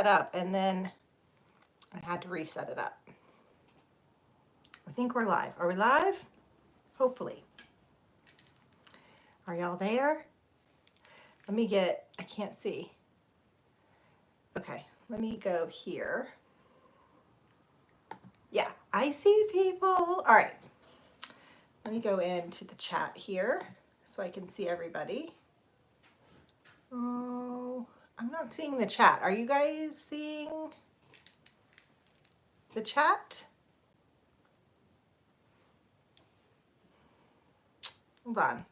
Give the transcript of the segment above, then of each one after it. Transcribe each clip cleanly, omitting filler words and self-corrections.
it up and then I had to reset it up. I think we're live. Are we live? Hopefully. Are y'all there? Let me get, I can't see. Okay, let me go here. Yeah, I see people. All right. Let me go into the chat here so I can see everybody. Oh, I'm not seeing the chat. Are you guys seeing the chat? Hold on.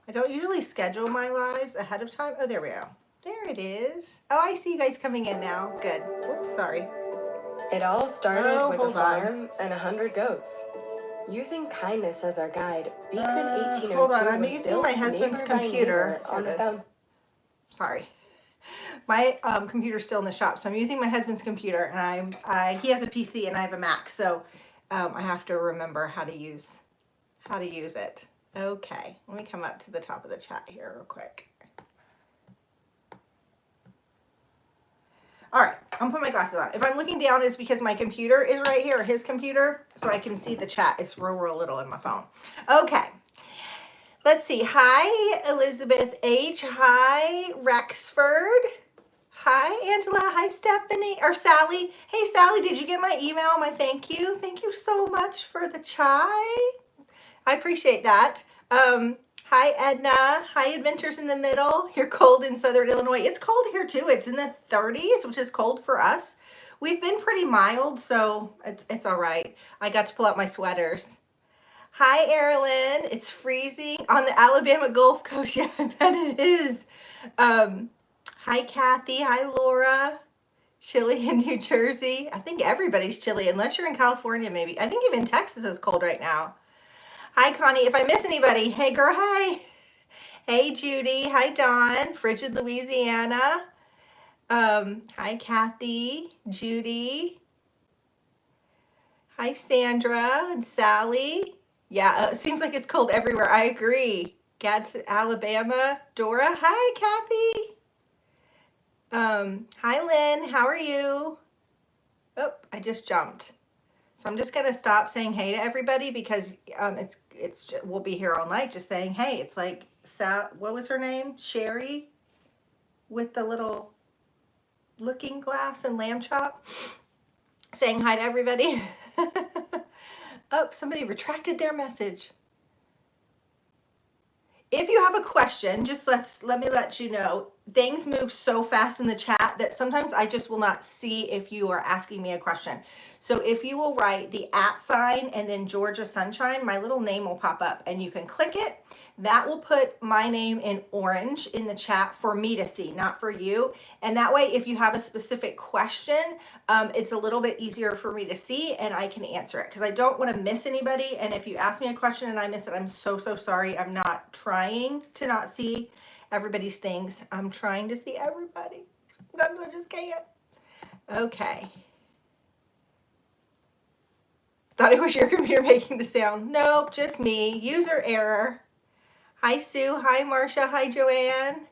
I don't usually schedule my lives ahead of time. Oh, there we go. There it is. Oh, I see you guys coming in now. Good. Whoops, sorry. It all started with a farm and 100 goats. Using kindness as our guide, Beekman 1802 hold on, I'm was using built my husband's neighbor by computer neighbor on the foundation. Sorry. My computer's still in the shop, so I'm using my husband's computer, and he has a PC and I have a Mac, so I have to remember how to use it. Okay, let me come up to the top of the chat here real quick. All right, I'm putting my glasses on. If I'm looking down, it's because my computer is right here, his computer, so I can see the chat. It's real little in my phone. Okay, let's see. Hi, Elizabeth H. Hi, Rexford. Hi, Angela. Hi, Stephanie. Or Sally. Hey, Sally, did you get my email, my thank you? Thank you so much for the chai. I appreciate that. Hi, Edna. Hi, Adventures in the Middle. You're cold in Southern Illinois. It's cold here, too. It's in the 30s, which is cold for us. We've been pretty mild, so it's all right. I got to pull out my sweaters. Hi, Erilyn. It's freezing on the Alabama Gulf Coast. Yeah, I bet it is. Hi, Kathy. Hi, Laura. Chilly in New Jersey. I think everybody's chilly, unless you're in California, maybe. I think even Texas is cold right now. Hi, Connie. If I miss anybody, hey, girl, hi. Hey, Judy. Hi, Dawn. Frigid, Louisiana. Hi, Kathy. Judy. Hi, Sandra and Sally. Yeah, it seems like it's cold everywhere. I agree. Gads, Alabama. Dora. Hi, Kathy. Hi, Lynn. How are you? Oh, I just jumped. So I'm just gonna stop saying hey to everybody because we'll be here all night just saying hey. It's like what was her name? Sherry with the little looking glass and lamb chop, saying hi to everybody. Oh, somebody retracted their message. If you have a question, just let me let you know. Things move so fast in the chat that sometimes I just will not see if you are asking me a question. So if you will write the @ sign and then Georgia Sunshine, my little name will pop up and you can click it. That will put my name in orange in the chat for me to see, not for you. And that way, if you have a specific question, it's a little bit easier for me to see and I can answer it because I don't want to miss anybody. And if you ask me a question and I miss it, I'm so sorry. I'm not trying to not see everybody's things. I'm trying to see everybody. Sometimes I just can't. Okay. Thought it was your computer making the sound. Nope, just me. User error. Hi, Sue. Hi, Marcia. Hi, Joanne.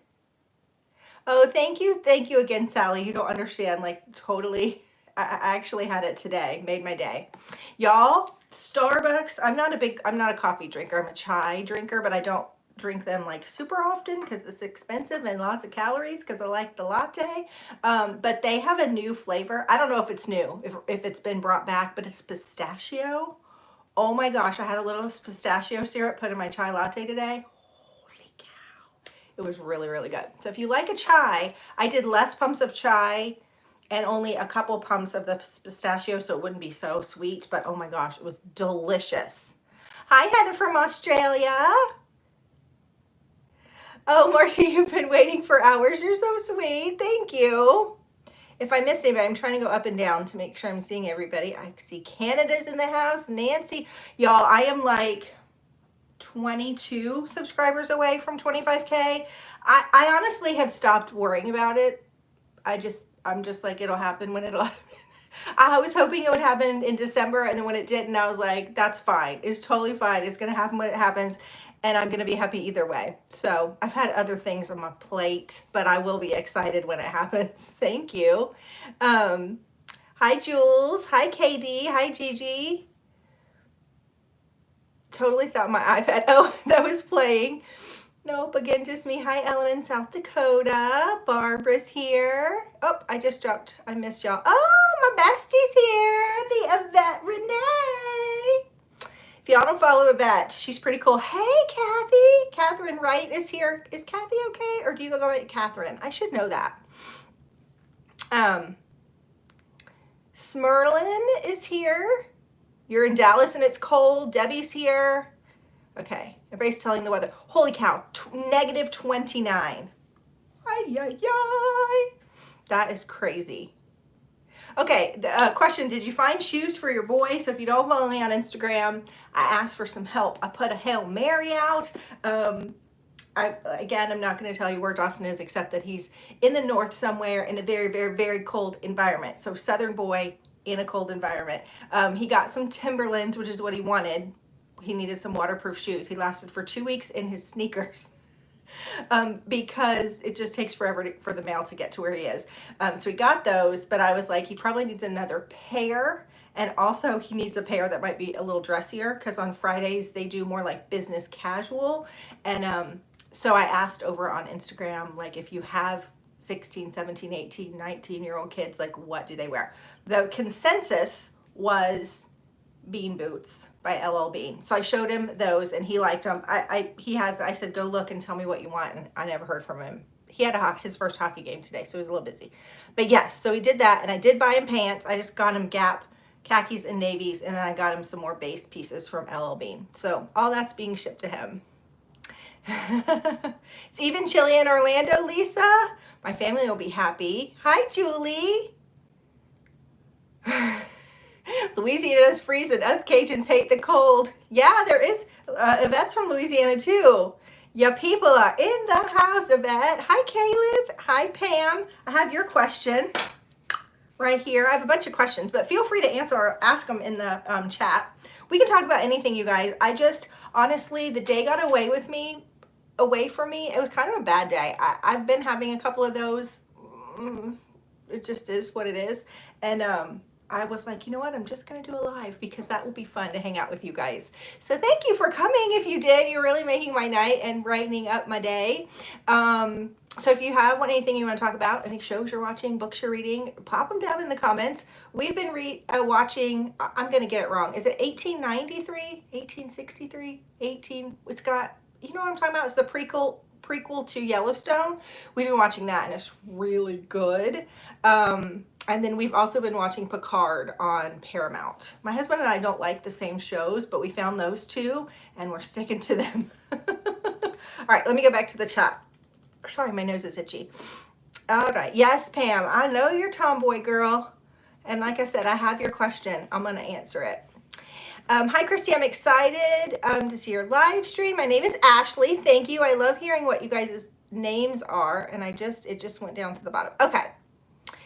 Oh, thank you. Thank you again, Sally. You don't understand. Like, totally. I actually had it today. Made my day. Y'all, Starbucks. I'm not a coffee drinker. I'm a chai drinker, but I don't drink them like super often because it's expensive and lots of calories because I like the latte. But they have a new flavor. I don't know if it's new, if it's been brought back, but it's pistachio. Oh my gosh, I had a little pistachio syrup put in my chai latte today. Holy cow. It was really good. So if you like a chai, I did less pumps of chai and only a couple pumps of the pistachio so it wouldn't be so sweet. But oh my gosh, it was delicious. Hi, Heather from Australia. Oh, Marty, you've been waiting for hours. You're so sweet. Thank you. If I missed anybody, I'm trying to go up and down to make sure I'm seeing everybody. I see Canada's in the house. Nancy. Y'all, I am like 22 subscribers away from 25K. I honestly have stopped worrying about it. I'm just like, it'll happen when it'll happen. I was hoping it would happen in December, and then when it didn't, I was like, that's fine. It's totally fine. It's going to happen when it happens. and I'm going to be happy either way. So I've had other things on my plate, but I will be excited when it happens. Thank you. Hi, Jules. Hi, Katie. Hi, Gigi. Totally thought my iPad, oh, that was playing. Nope, again, just me. Hi, Ellen in South Dakota. Barbara's here. Oh, I missed y'all. Oh, my bestie's here. The Yvette Renee. If y'all don't follow Yvette, she's pretty cool. Hey, Kathy. Catherine Wright is here. Is Kathy okay? Or do you go by Catherine? I should know that. Smerlin is here. You're in Dallas and it's cold. Debbie's here. Okay, everybody's telling the weather. Holy cow, negative 29. Ay, ay, ay. That is crazy. Okay, the question, did you find shoes for your boy? So if you don't follow me on Instagram, I asked for some help. I put a Hail Mary out. I'm not going to tell you where Dawson is, except that he's in the north somewhere in a very, very, very cold environment. So southern boy in a cold environment. He got some Timberlands, which is what he wanted. He needed some waterproof shoes. He lasted for 2 weeks in his sneakers because it just takes forever for the mail to get to where he is. So he got those, but I was like, he probably needs another pair. And also he needs a pair that might be a little dressier because on Fridays they do more like business casual. And so I asked over on Instagram, like if you have 16, 17, 18, 19-year-old kids, like what do they wear? The consensus was bean boots by LL Bean. So I showed him those and he liked them. I said, go look and tell me what you want. And I never heard from him. He had his first hockey game today, so he was a little busy. But yes, so he did that. And I did buy him pants. I just got him Gap khakis and navies. And then I got him some more base pieces from LL Bean. So all that's being shipped to him. It's even chilly in Orlando, Lisa. My family will be happy. Hi, Julie. Louisiana's freezing. Us Cajuns hate the cold. Yeah, there is. Yvette's from Louisiana too. Yeah, people are in the house, Yvette. Hi, Caleb. Hi, Pam. I have your question right here. I have a bunch of questions, but feel free to answer or ask them in the chat. We can talk about anything, you guys. I just, honestly, the day got away from me. It was kind of a bad day. I've been having a couple of those. It just is what it is. And I was like, you know what? I'm just going to do a live because that will be fun to hang out with you guys. So thank you for coming. If you did, you're really making my night and brightening up my day. So if you have anything you want to talk about, any shows you're watching, books you're reading, pop them down in the comments. We've been watching, I'm going to get it wrong. Is it 1893, 1863, it's got, you know what I'm talking about? It's the prequel to Yellowstone. We've been watching that and it's really good. And then we've also been watching Picard on Paramount. My husband and I don't like the same shows, but we found those two and we're sticking to them. All right, let me go back to the chat. Sorry, my nose is itchy. All right, yes, Pam, I know you're tomboy girl. And like I said, I have your question. I'm gonna answer it. Hi, Kristy. I'm excited to see your live stream. My name is Ashley. Thank you. I love hearing what you guys' names are. And it just went down to the bottom. Okay.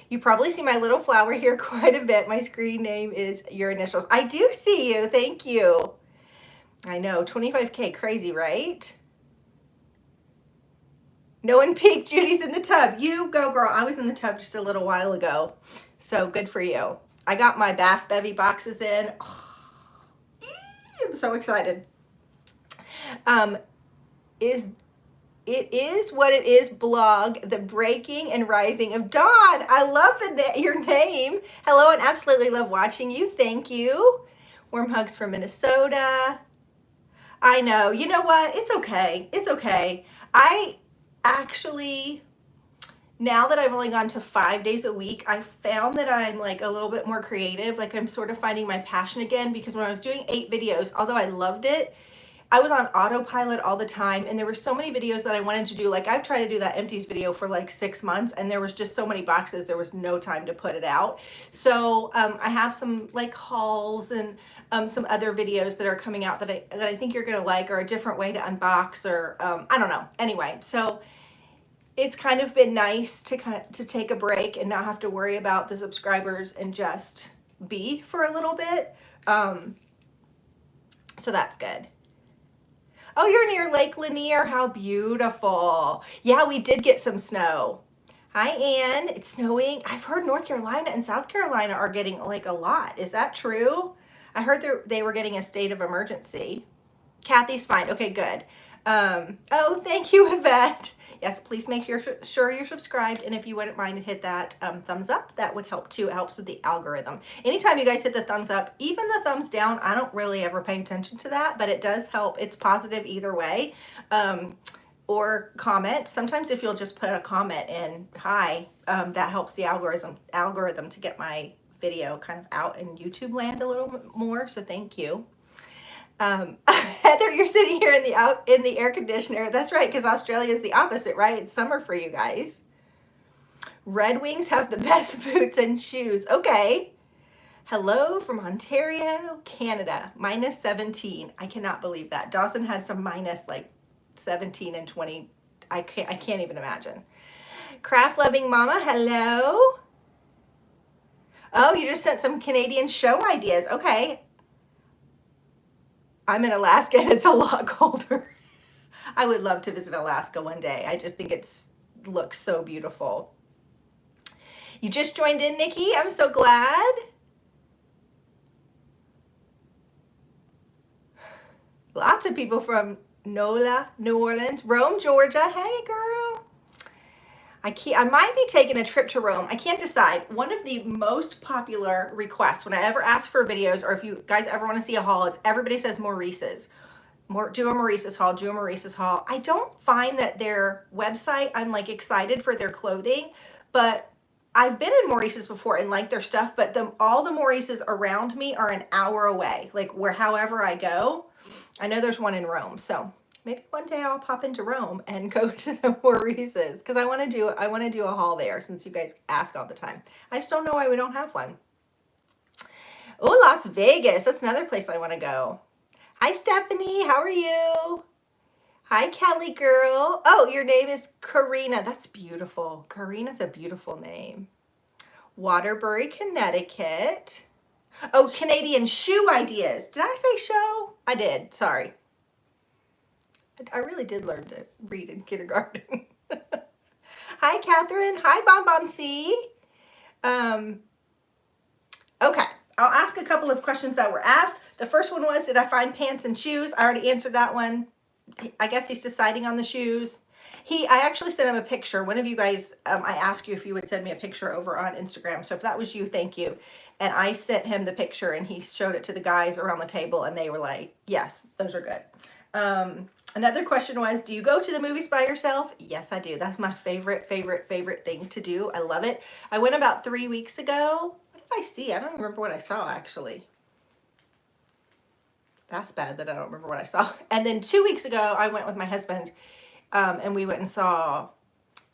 You probably see my little flower here quite a bit. My screen name is your initials. I do see you. Thank you. I know. 25K. Crazy, right? No one peeked. Judy's in the tub. You go, girl. I was in the tub just a little while ago. So good for you. I got my Bath Bevy boxes in. Oh, I'm so excited. It is what it is blog, the breaking and rising of dawn. I love your name. Hello, and absolutely love watching you. Thank you. Warm hugs from Minnesota. I know. You know what? It's okay. It's okay. I actually, now that I've only gone to 5 days a week, I found that I'm like a little bit more creative. Like I'm sort of finding my passion again, because when I was doing 8 videos, although I loved it, I was on autopilot all the time, and there were so many videos that I wanted to do. Like I've tried to do that empties video for like 6 months, and there was just so many boxes, there was no time to put it out. So I have some like hauls and some other videos that are coming out that I think you're gonna like, or a different way to unbox, or I don't know. Anyway, so it's kind of been nice to take a break and not have to worry about the subscribers and just be for a little bit. So that's good. Oh, you're near Lake Lanier. How beautiful. Yeah, we did get some snow. Hi, Ann. It's snowing. I've heard North Carolina and South Carolina are getting like a lot. Is that true? I heard they were getting a state of emergency. Kathy's fine. Okay, good. Oh, thank you, Yvette. Yes, please make sure you're subscribed. And if you wouldn't mind to hit that thumbs up, that would help too. It helps with the algorithm. Anytime you guys hit the thumbs up, even the thumbs down, I don't really ever pay attention to that, but it does help. It's positive either way. Or comment. Sometimes if you'll just put a comment in, hi, that helps the algorithm to get my video kind of out in YouTube land a little bit more. So thank you. Heather, you're sitting here in the air conditioner. That's right, because Australia is the opposite, right? It's summer for you guys. Red Wings have the best boots and shoes. Okay. Hello from Ontario, Canada. Minus 17. I cannot believe that. Dawson had some minus like 17 and 20. I can't even imagine. Craft loving mama, hello. Oh, you just sent some Canadian show ideas. Okay. I'm in Alaska and it's a lot colder. I would love to visit Alaska one day. I just think it looks so beautiful. You just joined in, Nikki. I'm so glad. Lots of people from NOLA, New Orleans, Rome, Georgia. Hey, girl. I might be taking a trip to Rome. I can't decide. One of the most popular requests when I ever ask for videos, or if you guys ever want to see a haul, is everybody says Maurice's. Do a Maurice's haul, do a Maurice's haul. I don't find that their website, I'm like excited for their clothing, but I've been in Maurice's before and like their stuff, but all the Maurice's around me are an hour away, like however I go. I know there's one in Rome, so maybe one day I'll pop into Rome and go to the Maurice's because I want to do a haul there since you guys ask all the time. I just don't know why we don't have one. Oh, Las Vegas. That's another place I want to go. Hi, Stephanie. How are you? Hi, Kelly girl. Oh, your name is Karina. That's beautiful. Karina's a beautiful name. Waterbury, Connecticut. Oh, Canadian shoe ideas. Did I say show? I did. Sorry. I really did learn to read in kindergarten. Hi, Catherine. Hi, Bon Bon C. Okay. I'll ask a couple of questions that were asked. The first one was, did I find pants and shoes? I already answered that one. I guess he's deciding on the shoes. I actually sent him a picture. One of you guys, I asked you if you would send me a picture over on Instagram. So if that was you, thank you. And I sent him the picture and he showed it to the guys around the table and they were like, yes, those are good. Another question was, do you go to the movies by yourself? Yes, I do. That's my favorite thing to do. I love it. I went about 3 weeks ago. What did I see? I don't remember what I saw actually. That's bad that I don't remember what I saw. And then 2 weeks ago, I went with my husband and we went and saw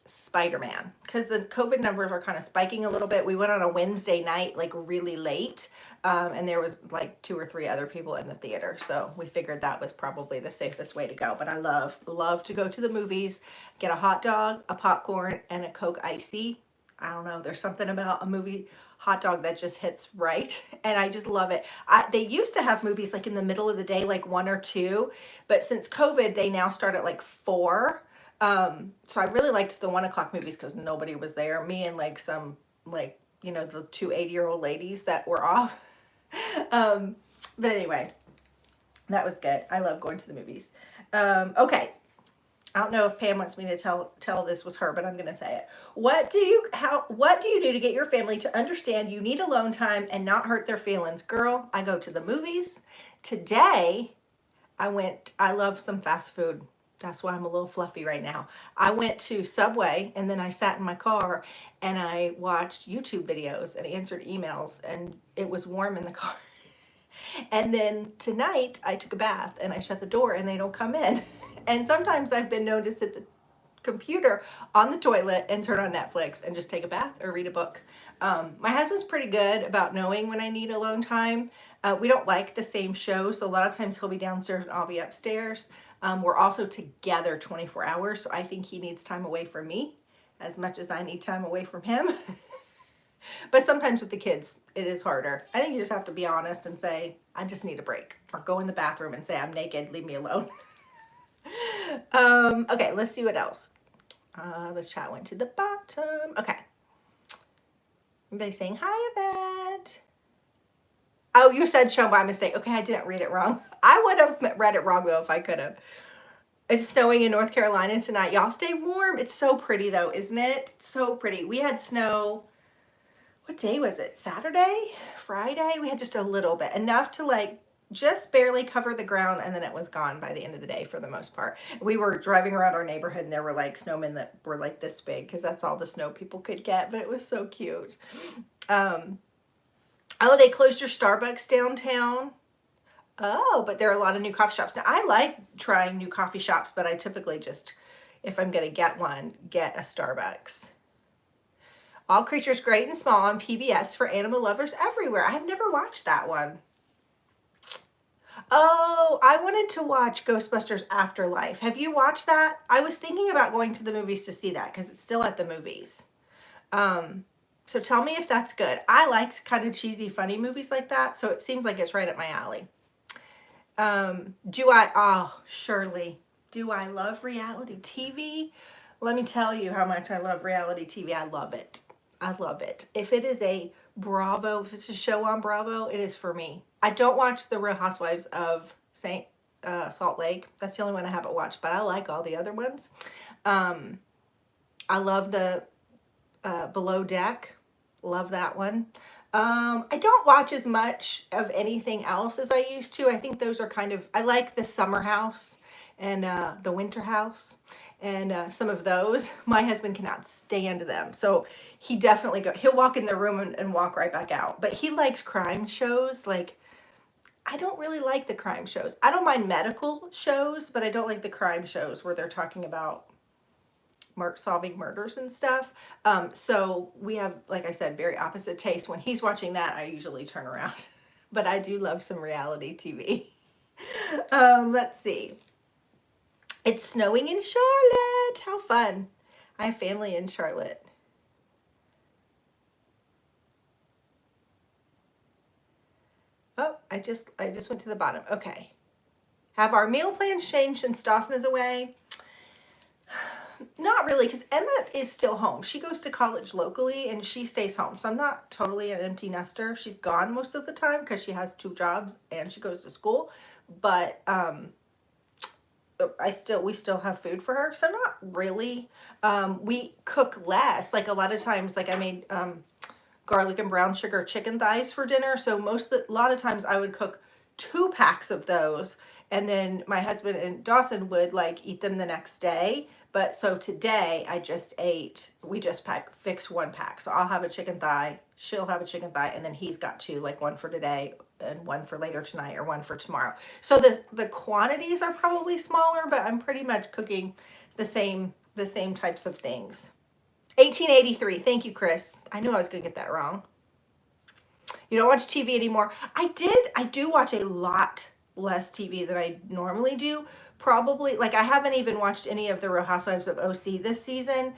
Spider-Man because the COVID numbers are kind of spiking a little bit. We went on a Wednesday night, like really late, and there was like 2 or 3 other people in the theater. So we figured that was probably the safest way to go. But I love to go to the movies, get a hot dog, a popcorn, and a Coke Icy. I don't know. There's something about a movie hot dog that just hits right, and I just love it. They used to have movies like in the middle of the day, like 1 or 2, but since COVID, they now start at like 4. So I really liked the 1 o'clock movies because nobody was there. Me and like some, like, you know, the 2 80-year-old ladies that were off. But anyway, that was good. I love going to the movies. Okay. I don't know if Pam wants me to tell this was her, but I'm going to say it. What do you do to get your family to understand you need alone time and not hurt their feelings? Girl, I go to the movies. Today, I love some fast food. That's why I'm a little fluffy right now. I went to Subway and then I sat in my car and I watched YouTube videos and answered emails and it was warm in the car. And then tonight I took a bath and I shut the door and they don't come in. And sometimes I've been known to sit the computer on the toilet and turn on Netflix and just take a bath or read a book. My husband's pretty good about knowing when I need alone time. We don't like the same show, so a lot of times he'll be downstairs and I'll be upstairs. We're also together 24 hours, so I think he needs time away from me as much as I need time away from him. But sometimes with the kids, it is harder. I think you just have to be honest and say, I just need a break. Or go in the bathroom and say, I'm naked, leave me alone. Okay, let's see what else. This chat went to the bottom. Okay. Everybody saying hi, Yvette. Oh, you said show by mistake. Okay, I didn't read it wrong. I would have read it wrong, though, if I could have. It's snowing in North Carolina tonight. Y'all stay warm. It's so pretty, though, isn't it? It's so pretty. We had snow. What day was it? Saturday? Friday? We had just a little bit. Enough to, like, just barely cover the ground, and then it was gone by the end of the day for the most part. We were driving around our neighborhood, and there were, like, snowmen that were, like, this big, because that's all the snow people could get, but it was so cute. Oh, they closed your Starbucks downtown. Oh, but there are a lot of new coffee shops. Now, I like trying new coffee shops, but I typically just, if I'm going to get one, get a Starbucks. All Creatures Great and Small on PBS for animal lovers everywhere. I've never watched that one. Oh, I wanted to watch Ghostbusters Afterlife. Have you watched that? I was thinking about going to the movies to see that because it's still at the movies. So tell me if that's good. I liked kind of cheesy, funny movies like that, so it seems like it's right up my alley. Shirley, do I love reality TV? Let me tell you how much I love reality TV. I love it. I love it. If it is a Bravo, if it's a show on Bravo, it is for me. I don't watch The Real Housewives of Salt Lake. That's the only one I haven't watched, but I like all the other ones. I love the Below Deck. Love that one. I don't watch as much of anything else as I used to. I think those are kind of, I like the Summer House and the Winter House and some of those. My husband cannot stand them. So he definitely he'll walk in the room and walk right back out. But he likes crime shows. Like, I don't really like the crime shows. I don't mind medical shows, but I don't like the crime shows where they're talking about solving murders and stuff. So we have, like I said, very opposite taste. When he's watching that, I usually turn around. But I do love some reality TV. Let's see. It's snowing in Charlotte. How fun. I have family in Charlotte. Oh, I just went to the bottom. Okay. Have our meal plans changed since Dawson is away? Not really, because Emma is still home. She goes to college locally and she stays home. So I'm not totally an empty nester. She's gone most of the time because she has 2 jobs and she goes to school. But we still have food for her. So not really. We cook less. Like a lot of times, like I made garlic and brown sugar chicken thighs for dinner. So a lot of times I would cook 2 packs of those, and then my husband and Dawson would like eat them the next day. But so today we just fixed 1 pack. So I'll have a chicken thigh, she'll have a chicken thigh, and then he's got 2, like 1 for today and 1 for later tonight or 1 for tomorrow. So the quantities are probably smaller, but I'm pretty much cooking the same types of things. 1883. Thank you, Chris. I knew I was going to get that wrong. You don't watch TV anymore. I do watch a lot less TV than I normally do. Probably, like, I haven't even watched any of the Real Housewives of OC this season.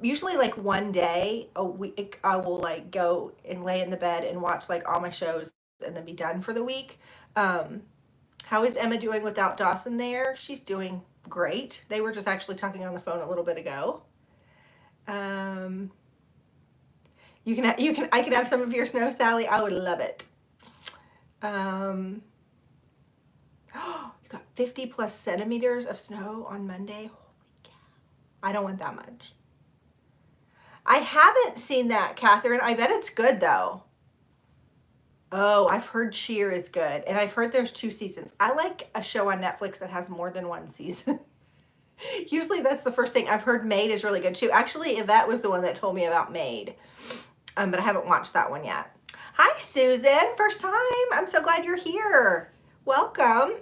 Usually, like, one day a week, I will, like, go and lay in the bed and watch, like, all my shows and then be done for the week. How is Emma doing without Dawson there? She's doing great. They were just actually talking on the phone a little bit ago. I can have some of your snow, Sally. I would love it. You got 50 plus centimeters of snow on Monday. Holy cow. I don't want that much. I haven't seen that, Catherine. I bet it's good though. Oh, I've heard Cheer is good. And I've heard there's 2 seasons. I like a show on Netflix that has more than 1 season. Usually that's the first thing. I've heard Maid is really good too. Actually, Yvette was the one that told me about Maid. But I haven't watched that one yet. Hi, Susan. First time. I'm so glad you're here. Welcome.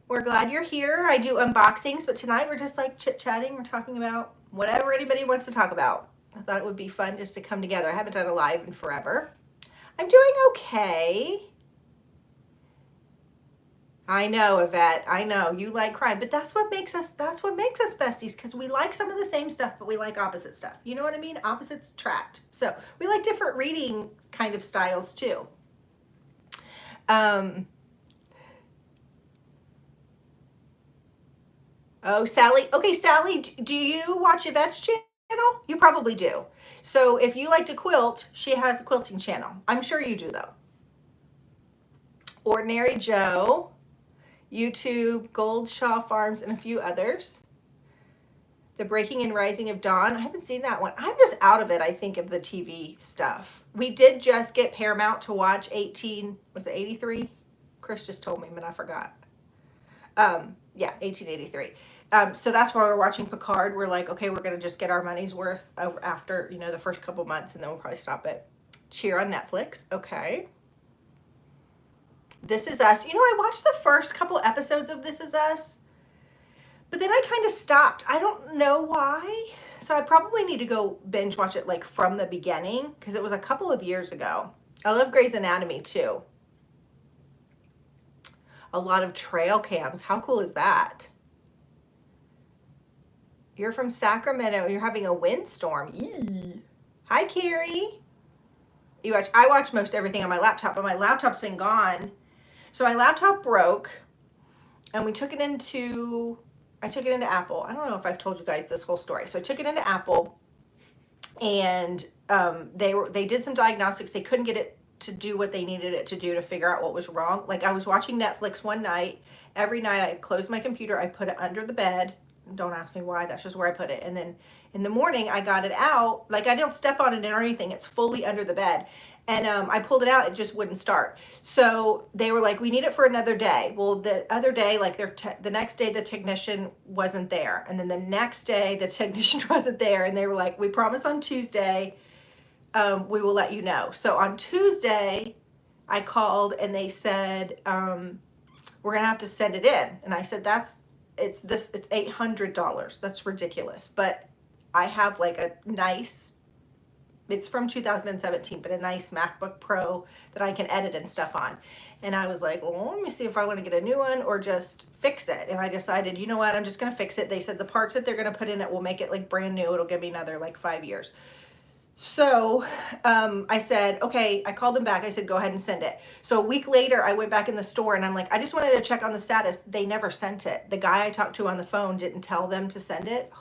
We're glad you're here. I do unboxings, but tonight we're just like chit-chatting. We're talking about whatever anybody wants to talk about. I thought it would be fun just to come together. I haven't done a live in forever. I'm doing okay. I know, Yvette. I know you like crime, but that's what makes us besties, because we like some of the same stuff, but we like opposite stuff. You know what I mean? Opposites attract. So we like different reading kind of styles too. Oh, Sally. Okay, Sally, do you watch Yvette's channel? You probably do. So if you like to quilt, she has a quilting channel. I'm sure you do, though. Ordinary Joe, YouTube, Gold Shaw Farms, and a few others. The Breaking and Rising of Dawn. I haven't seen that one. I'm just out of it, I think, of the TV stuff. We did just get Paramount to watch 83? Chris just told me, but I forgot. Yeah, 1883. So that's why we're watching Picard. We're like, okay, we're going to just get our money's worth after, the first couple months, and then we'll probably stop it. Cheer on Netflix. Okay. This Is Us. I watched the first couple episodes of This Is Us, but then I kind of stopped. I don't know why. So I probably need to go binge watch it like from the beginning because it was a couple of years ago. I love Grey's Anatomy too. A lot of trail cams. How cool is that? You're from Sacramento. You're having a windstorm. Eee. Hi, Carrie. I watch most everything on my laptop, but my laptop's been gone. So my laptop broke, and I took it into Apple. I don't know if I've told you guys this whole story. So I took it into Apple, and they did some diagnostics. They couldn't get it to do what they needed it to do to figure out what was wrong. Like I was watching Netflix one night. Every night I closed my computer. I put it under the bed. Don't ask me why. That's just where I put it. And then in the morning I got it out. Like I don't step on it or anything. It's fully under the bed. And I pulled it out. It just wouldn't start. So they were like, we need it for another day. Well, the other day, like the next day, the technician wasn't there. And then the next day, the technician wasn't there. And they were like, we promise on Tuesday, we will let you know. So on Tuesday, I called and they said, we're going to have to send it in. And I said, it's $800. That's ridiculous. But I have like a nice, it's from 2017, but a nice MacBook Pro that I can edit and stuff on. And I was like, well, let me see if I want to get a new one or just fix it. And I decided, you know what, I'm just going to fix it. They said the parts that they're going to put in it will make it like brand new. It'll give me another like 5 years. So I said, okay, I called them back. I said, go ahead and send it. So a week later, I went back in the store and I'm like, I just wanted to check on the status. They never sent it. The guy I talked to on the phone didn't tell them to send it.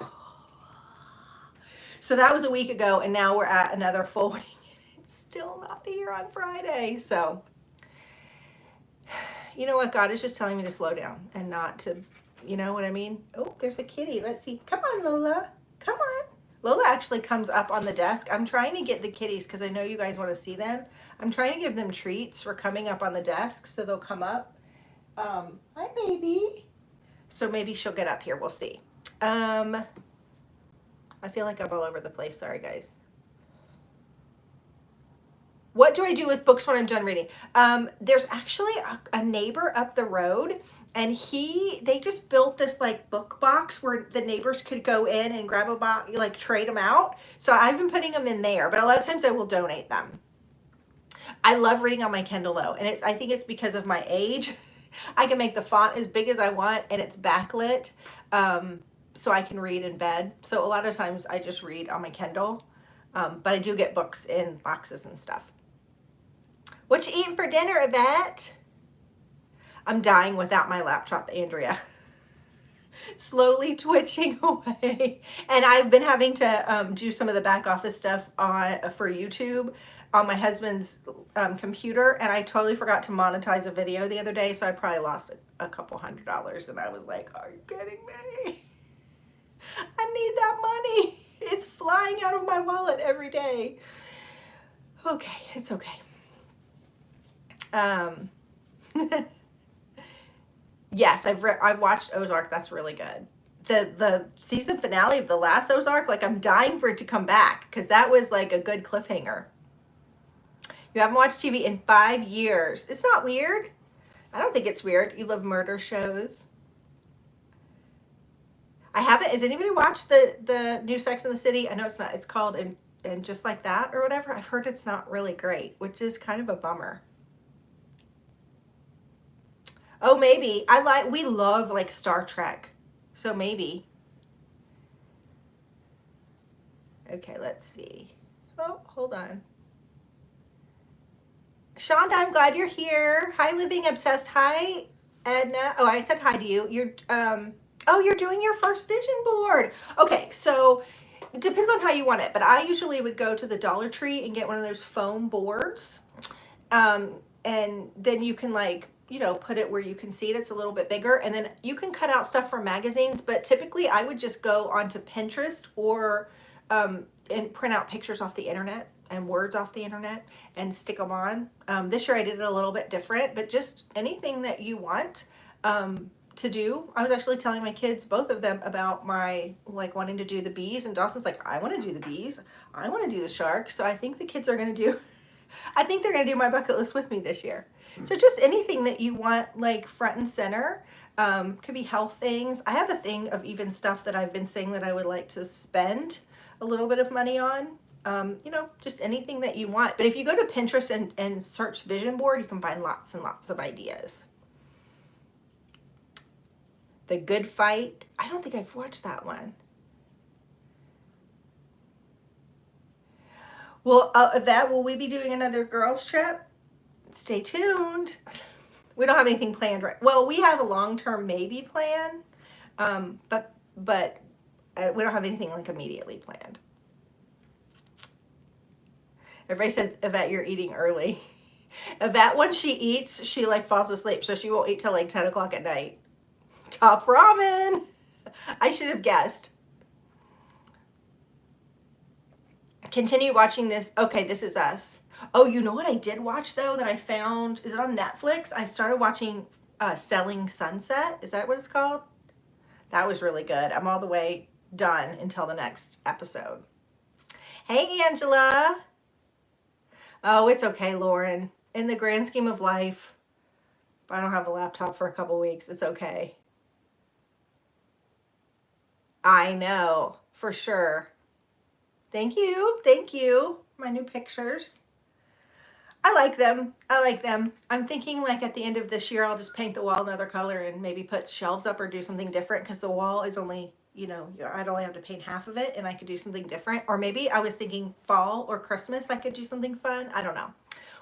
So that was a week ago, and now we're at another full week. It's still not here on Friday. So, you know what? God is just telling me to slow down and not to, you know what I mean? Oh, there's a kitty. Let's see. Come on, Lola. Come on. Lola actually comes up on the desk. I'm trying to get the kitties because I know you guys want to see them. I'm trying to give them treats for coming up on the desk so they'll come up. Hi, baby. So maybe she'll get up here. We'll see. I feel like I'm all over the place. Sorry, guys. What do I do with books when I'm done reading? There's actually a neighbor up the road, and they just built this like book box where the neighbors could go in and grab a box, like trade them out. So I've been putting them in there, but a lot of times I will donate them. I love reading on my Kindle though, and I think it's because of my age. I can make the font as big as I want, and it's backlit, so I can read in bed. So a lot of times I just read on my Kindle, but I do get books in boxes and stuff. What you eating for dinner, Yvette? I'm dying without my laptop, Andrea. Slowly twitching away. And I've been having to do some of the back office stuff for YouTube on my husband's computer. And I totally forgot to monetize a video the other day. So I probably lost a couple $100. And I was like, are you kidding me? I need that money. It's flying out of my wallet every day. Okay, it's okay. Yes, I've watched Ozark. That's really good. The season finale of the last Ozark, like I'm dying for it to come back because that was like a good cliffhanger. You haven't watched TV in 5 years. It's not weird. I don't think it's weird. You love murder shows. I haven't. Has anybody watched the new Sex and the City? I know it's not. It's called and Just Like That or whatever. I've heard it's not really great, which is kind of a bummer. Oh, maybe. We love like Star Trek. So maybe. Okay, let's see. Oh, hold on. Shonda, I'm glad you're here. Hi, Living Obsessed. Hi, Edna. Oh, I said hi to you. Oh, you're doing your first vision board. Okay, so it depends on how you want it, but I usually would go to the Dollar Tree and get one of those foam boards. And then you can like, you know, put it where you can see it. It's a little bit bigger. And then you can cut out stuff from magazines, but typically I would just go onto Pinterest or and print out pictures off the internet and words off the internet and stick them on. This year I did it a little bit different, but just anything that you want to do. I was actually telling my kids, both of them, about my like wanting to do the bees, and Dawson's like, I want to do the bees. I want to do the shark. So I think the kids are going to do, I think they're going to do my bucket list with me this year. So just anything that you want like front and center. Could be health things. I have a thing of even stuff that I've been saying that I would like to spend a little bit of money on. You know, just anything that you want. But if you go to Pinterest and search vision board, you can find lots and lots of ideas. The Good Fight. I don't think I've watched that one. Well, Yvette, will we be doing another girls trip? Stay tuned. We don't have anything planned right. Well, we have a long-term maybe plan, but we don't have anything like immediately planned. Everybody says, Yvette, you're eating early. Yvette, when she eats, she like falls asleep, so she won't eat till like 10 o'clock at night. Top ramen. I should have guessed. Continue watching this. Okay, This Is Us. Oh, you know what I did watch though that I found? Is it on Netflix? I started watching Selling Sunset. Is that what it's called? That was really good. I'm all the way done until the next episode. Hey, Angela. Oh, it's okay, Lauren. In the grand scheme of life, if I don't have a laptop for a couple weeks, it's okay. I know, for sure. Thank you. Thank you. My new pictures. I like them. I like them. I'm thinking like at the end of this year, I'll just paint the wall another color and maybe put shelves up or do something different, because the wall is only, you know, I'd only have to paint half of it and I could do something different. Or maybe I was thinking fall or Christmas, I could do something fun. I don't know.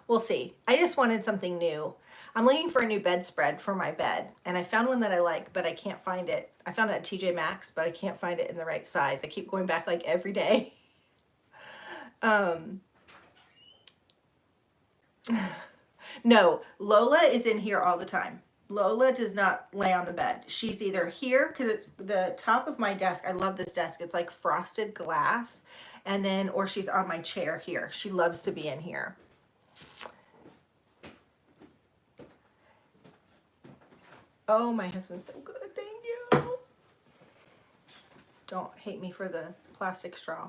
We'll see. I just wanted something new. I'm looking for a new bedspread for my bed, and I found one that I like, but I can't find it. I found it at TJ Maxx, but I can't find it in the right size. I keep going back like every day. No, Lola is in here all the time. Lola does not lay on the bed. She's either here, because it's the top of my desk. I love this desk. It's like frosted glass. And then, or she's on my chair here. She loves to be in here. Oh, my husband's so good. Thank you. Don't hate me for the plastic straw.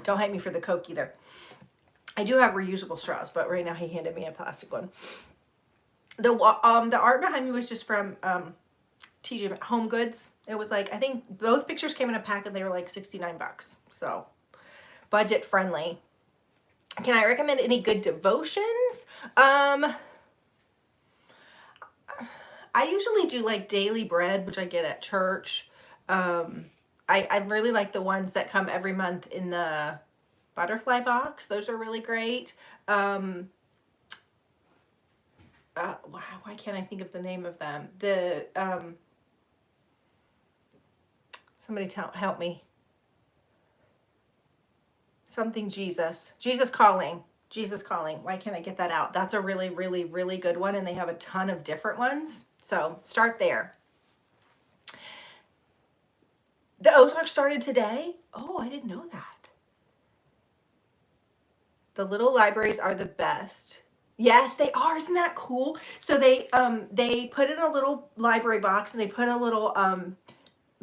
Don't hate me for the Coke either. I do have reusable straws, but right now he handed me a plastic one. The art behind me was just from TJ Home Goods. It was like, I think both pictures came in a pack and they were like 69 bucks. So budget friendly. Can I recommend any good devotions? I usually do like Daily Bread, which I get at church. I really like the ones that come every month in the butterfly box. Those are really great. Wow, why can't I think of the name of them? Somebody help me. Something Jesus. Jesus Calling. Jesus Calling. Why can't I get that out? That's a really, really, really good one, and they have a ton of different ones. So start there. The Ozark started today? Oh, I didn't know that. The little libraries are the best. Yes, they are. Isn't that cool? So they put in a little library box, and they put a little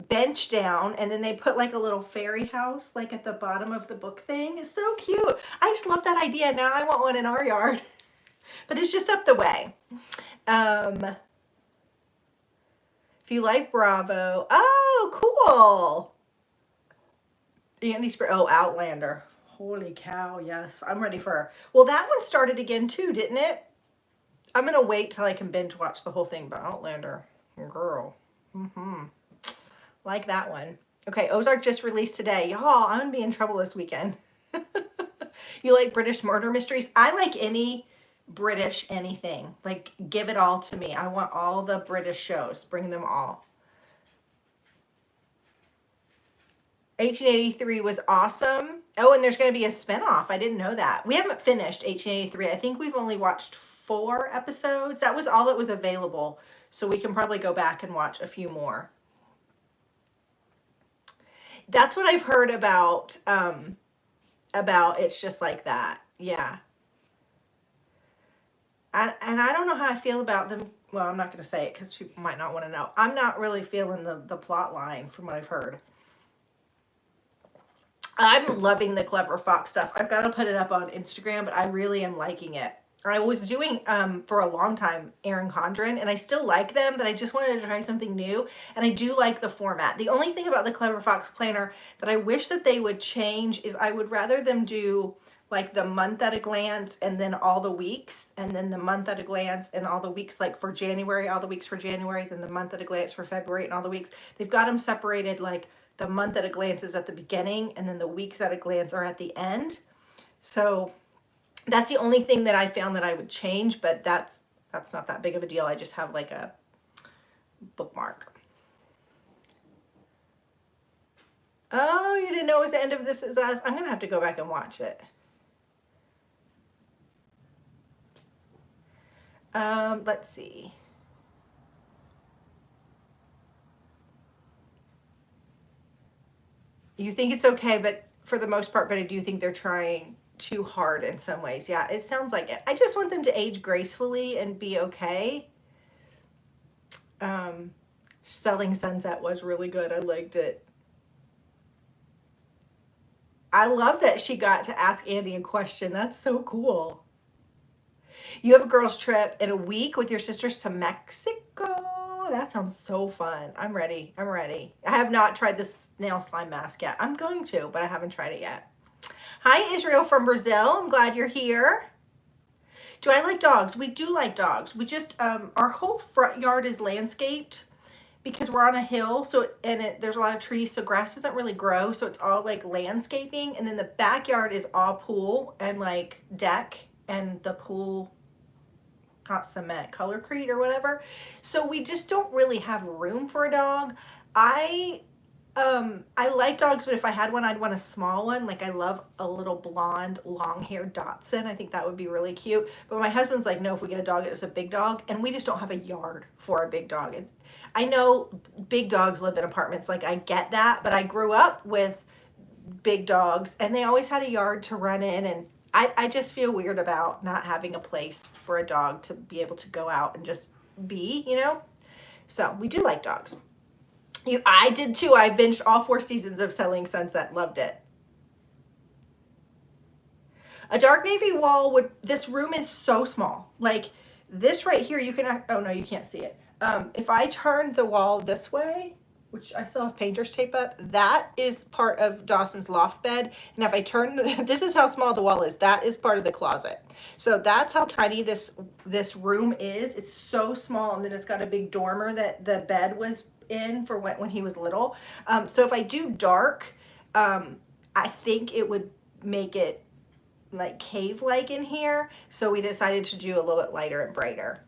bench down, and then they put like a little fairy house like at the bottom of the book thing. It's so cute. I just love that idea. Now I want one in our yard. But it's just up the way. If you like Bravo. Oh, cool. Andy Spray. Oh, Outlander. Holy cow, yes. I'm ready for... Well, that one started again too, didn't it? I'm going to wait till I can binge watch the whole thing, but Outlander. Girl. Like that one. Okay, Ozark just released today. Y'all, I'm going to be in trouble this weekend. You like British murder mysteries? I like any British anything. Like, give it all to me. I want all the British shows. Bring them all. 1883 was awesome. Oh, and there's going to be a spinoff. I didn't know that. We haven't finished 1883. I think we've only watched 4 episodes. That was all that was available. So we can probably go back and watch a few more. That's what I've heard about It's Just Like That. Yeah. And I don't know how I feel about them. Well, I'm not going to say it because people might not want to know. I'm not really feeling the plot line from what I've heard. I'm loving the Clever Fox stuff. I've got to put it up on Instagram, but I really am liking it. I was doing, for a long time, Erin Condren, and I still like them, but I just wanted to try something new, and I do like the format. The only thing about the Clever Fox Planner that I wish that they would change is I would rather them do like the month at a glance and then all the weeks, and then the month at a glance and all the weeks, like for January, all the weeks for January, then the month at a glance for February and all the weeks. They've got them separated, like the month at a glance is at the beginning and then the weeks at a glance are at the end. So that's the only thing that I found that I would change, but that's not that big of a deal. I just have like a bookmark. Oh, you didn't know it was the end of This Is Us? I'm going to have to go back and watch it. Let's see. You think it's okay, but for the most part, but I do think they're trying too hard in some ways. Yeah, it sounds like it. I just want them to age gracefully and be okay. Selling Sunset was really good. I liked it. I love that she got to ask Andy a question. That's so cool. You have a girls' trip in a week with your sisters to Mexico. That sounds so fun. I'm ready. I'm ready. I have not tried this nail slime mask yet. I'm going to, but I haven't tried it yet. Hi, Israel from Brazil. I'm glad you're here. Do I like dogs? We do like dogs. We just, our whole front yard is landscaped because we're on a hill, so there's a lot of trees, so grass doesn't really grow, so it's all like landscaping, and then the backyard is all pool and like deck, and the pool, not cement, colorcrete or whatever. So we just don't really have room for a dog. I like dogs, but if I had one, I'd want a small one. Like, I love a little blonde, long-haired Dachshund. I think that would be really cute. But my husband's like, no, if we get a dog, it's a big dog. And we just don't have a yard for a big dog. And I know big dogs live in apartments. Like, I get that. But I grew up with big dogs, and they always had a yard to run in. And I just feel weird about not having a place for a dog to be able to go out and just be, you know? So we do like dogs. I did too. I binged all 4 seasons of Selling Sunset. Loved it. A dark navy wall would, this room is so small. Like this right here, you can, oh no, you can't see it. If I turn the wall this way, which I still have painter's tape up, that is part of Dawson's loft bed. And if I turn, this is how small the wall is. That is part of the closet. So that's how tiny this room is. It's so small. And then it's got a big dormer that the bed was in for when he was little. So if I do dark, I think it would make it like cave-like in here. So we decided to do a little bit lighter and brighter.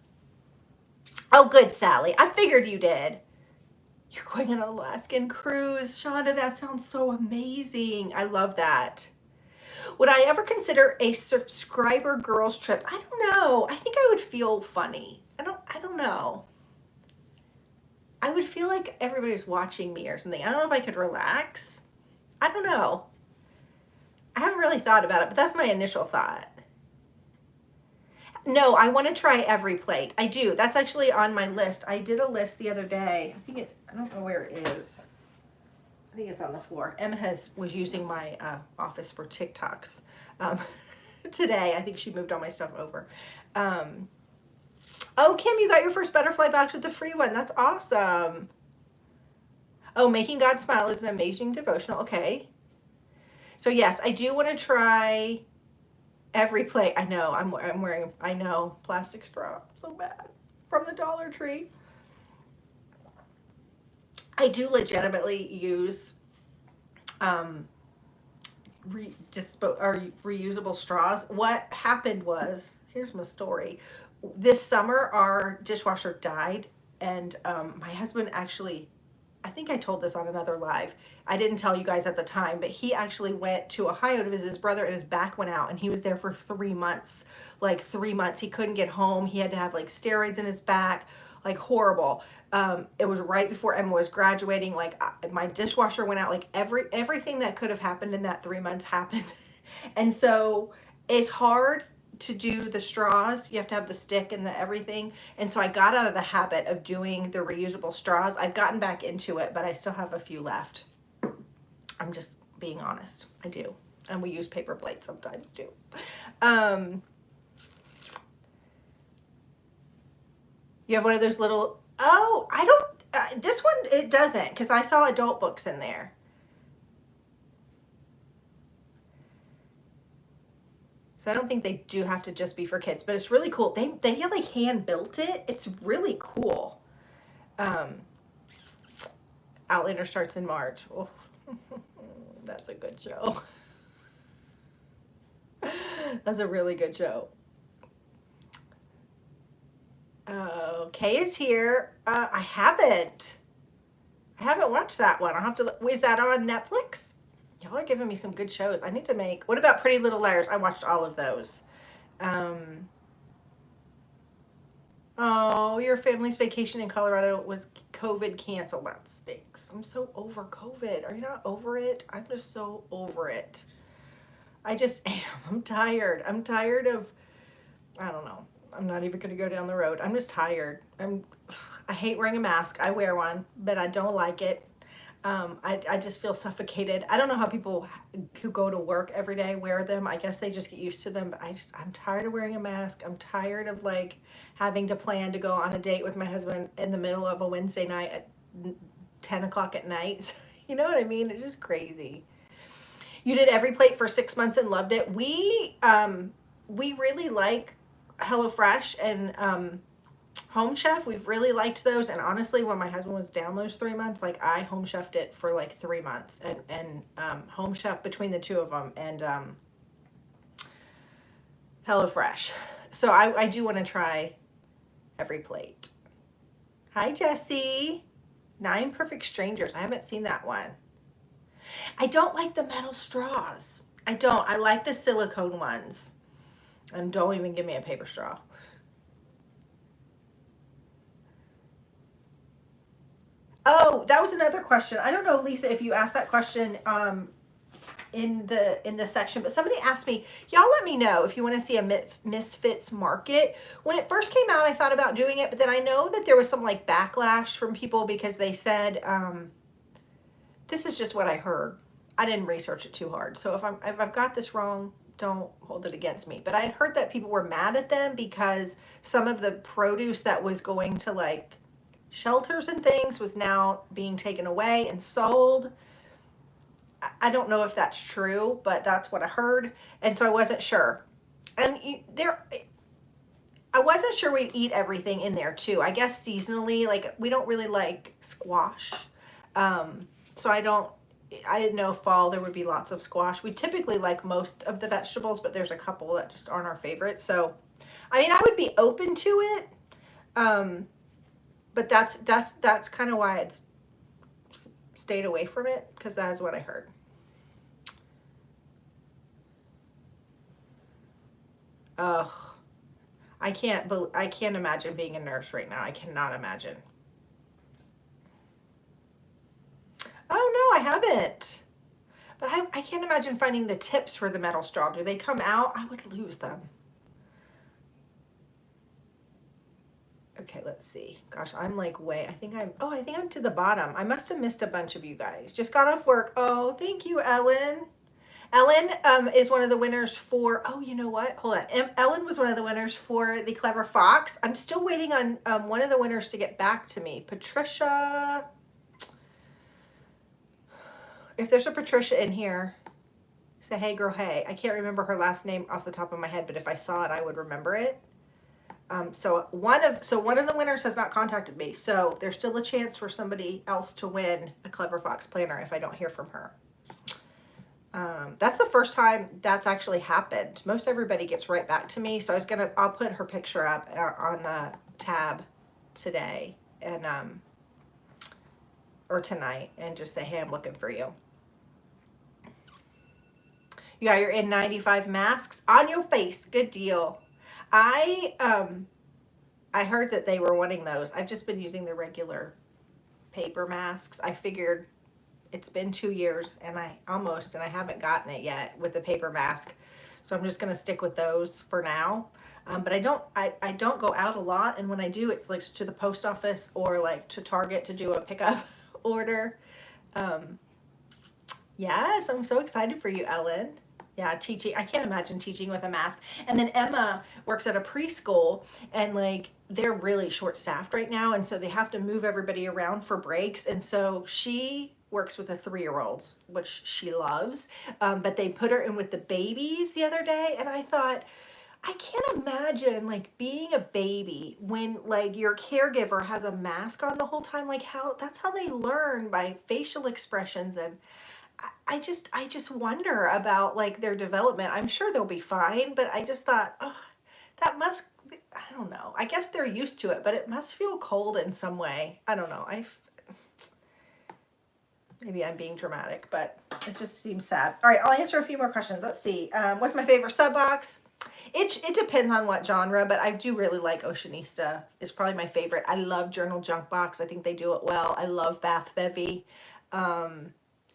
Oh, good, Sally. I figured you did. You're going on an Alaskan cruise. Shonda, that sounds so amazing. I love that. Would I ever consider a subscriber girls trip? I don't know. I think I would feel funny. I don't know. I would feel like everybody's watching me or something. I don't know if I could relax. I don't know. I haven't really thought about it, but that's my initial thought. No, I want to try every plate. I do. That's actually on my list. I did a list the other day. I don't know where it is. I think it's on the floor. Emma was using my office for TikToks today. I think she moved all my stuff over. Oh, Kim, you got your first butterfly box with the free one. That's awesome. Oh, Making God Smile is an amazing devotional. Okay. So yes, I do want to try every plate. I know, I'm wearing, I know, plastic straw. So bad. From the Dollar Tree. I do legitimately use reusable straws. What happened was, here's my story. This summer, our dishwasher died, and my husband actually, I think I told this on another live. I didn't tell you guys at the time, but he actually went to Ohio to visit his brother, and his back went out, and he was there for 3 months. Like 3 months. He couldn't get home. He had to have like steroids in his back, like horrible. It was right before Emma was graduating. Like my dishwasher went out. Like everything that could have happened in that 3 months happened. And so it's hard to do the straws. You have to have the stick and the everything. And so I got out of the habit of doing the reusable straws. I've gotten back into it, but I still have a few left. I'm just being honest. I do. And we use paper plates sometimes too. You have one of those little, oh, I don't, this one, it doesn't, because I saw adult books in there. So I don't think they do have to just be for kids, but it's really cool. They like hand built it. It's really cool. Outlander starts in March. Oh, that's a good show. That's a really good show. Kay is here. I haven't watched that one. I'll have to, is that on Netflix? Y'all are giving me some good shows. I need to make, what about Pretty Little Liars? I watched all of those. Oh, your family's vacation in Colorado was COVID canceled. That stinks. I'm so over COVID. Are you not over it? I'm just so over it. I just am. I'm tired. I'm tired of, I don't know. I'm not even going to go down the road. I'm just tired. I hate wearing a mask. I wear one, but I don't like it. I just feel suffocated. I don't know how people who go to work every day wear them. I guess they just get used to them, but I'm tired of wearing a mask. I'm tired of like having to plan to go on a date with my husband in the middle of a Wednesday night at 10 o'clock at night. You know what I mean? It's just crazy. You did every plate for 6 months and loved it. We really like HelloFresh and Home Chef. We've really liked those, and honestly, when my husband was down those 3 months, like I Home Chefed it for like 3 months, and Home Chef between the two of them, and HelloFresh. So I do want to try every plate. Hi Jesse. 9 Perfect Strangers. I haven't seen that one. I don't like the metal straws. I don't. I like the silicone ones. And don't even give me a paper straw. Oh, that was another question. I don't know, Lisa, if you asked that question in the section, but somebody asked me, y'all let me know if you want to see a Misfits Market. When it first came out, I thought about doing it, but then I know that there was some like backlash from people because they said, this is just what I heard. I didn't research it too hard. So if I've got this wrong, don't hold it against me. But I had heard that people were mad at them because some of the produce that was going to like shelters and things was now being taken away and sold. I don't know if that's true, but that's what I heard. And so I wasn't sure. And I wasn't sure we'd eat everything in there too. I guess seasonally, like we don't really like squash. So I didn't know fall there would be lots of squash. We typically like most of the vegetables, but there's a couple that just aren't our favorite. So, I mean, I would be open to it. But that's kind of why it's stayed away from it, because that is what I heard. Ugh. I can't imagine being a nurse right now. I cannot imagine. Oh no, I haven't. But I can't imagine finding the tips for the metal straw. Do they come out? I would lose them. Okay, let's see. Gosh, I'm like I think I'm to the bottom. I must have missed a bunch of you guys. Just got off work. Oh, thank you, Ellen. Ellen is one of the winners for, oh, you know what? Hold on. Ellen was one of the winners for the Clever Fox. I'm still waiting on one of the winners to get back to me. Patricia. If there's a Patricia in here, say, hey, girl, hey. I can't remember her last name off the top of my head, but if I saw it, I would remember it. So one of the winners has not contacted me. So there's still a chance for somebody else to win a Clever Fox planner if I don't hear from her. That's the first time that's actually happened. Most everybody gets right back to me. So I'll put her picture up on the tab today and, or tonight and just say, hey, I'm looking for you. Yeah, you're in 95 masks on your face. Good deal. I heard that they were wanting those. I've just been using the regular paper masks. I figured it's been 2 years and I haven't gotten it yet with the paper mask. So I'm just going to stick with those for now. But I don't go out a lot. And when I do, it's like to the post office or like to Target to do a pickup order. Yes, I'm so excited for you, Ellen. Yeah, teaching. I can't imagine teaching with a mask. And then Emma works at a preschool and like they're really short staffed right now. And so they have to move everybody around for breaks. And so she works with a 3-year-old, which she loves. But they put her in with the babies the other day. And I thought, I can't imagine like being a baby when like your caregiver has a mask on the whole time. Like that's how they learn, by facial expressions. And I just wonder about like their development. I'm sure they'll be fine, but I just thought, oh, that must, I don't know. I guess they're used to it, but it must feel cold in some way. I don't know. Maybe I'm being dramatic, but it just seems sad. All right, I'll answer a few more questions. Let's see. What's my favorite sub box? It depends on what genre, but I do really like Oceanista. It's probably my favorite. I love Journal Junk Box. I think they do it well. I love Bath Bevy.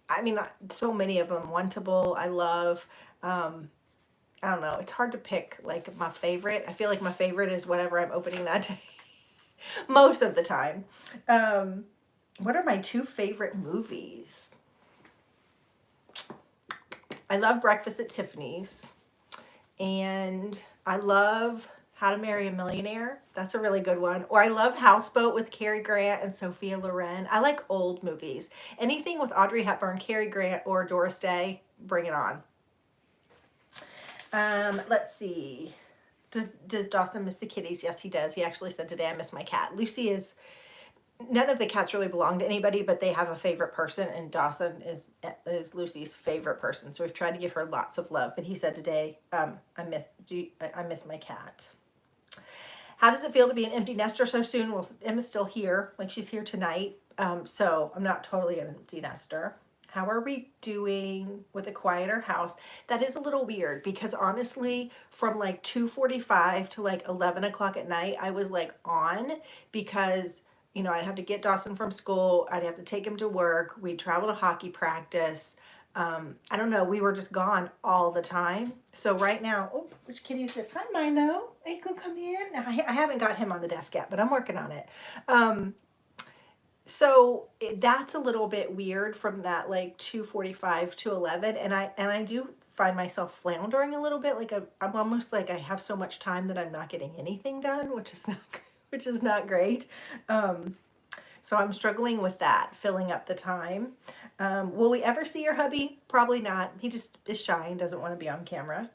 I mean, so many of them. Wantable, I love. I don't know. It's hard to pick like my favorite. I feel like my favorite is whatever I'm opening that day. Most of the time. What are my 2 favorite movies? I love Breakfast at Tiffany's. And I love How to Marry a Millionaire. That's a really good one. Or I love Houseboat with Cary Grant and Sophia Loren. I like old movies. Anything with Audrey Hepburn, Cary Grant, or Doris Day, bring it on. Let's see. Does Dawson miss the kitties? Yes, he does. He actually said today, I miss my cat. Lucy is, none of the cats really belong to anybody, but they have a favorite person, and Dawson is Lucy's favorite person. So we've tried to give her lots of love. But he said today, I miss my cat. How does it feel to be an empty nester so soon? Well, Emma's still here. Like she's here tonight. So I'm not totally an empty nester. How are we doing with a quieter house? That is a little weird because honestly, from like 2:45 to like 11 o'clock at night, I was like on because, you know, I'd have to get Dawson from school. I'd have to take him to work. We'd travel to hockey practice. I don't know. We were just gone all the time. So right now, oh, which kitty is this? Hi, Milo. Hey, go come in. I haven't got him on the desk yet, but I'm working on it. So that's a little bit weird from that like 2:45 to 11. And I do find myself floundering a little bit. Like I'm almost like I have so much time that I'm not getting anything done, which is not great. So I'm struggling with that, filling up the time. Will we ever see your hubby? Probably not. He just is shy and doesn't want to be on camera.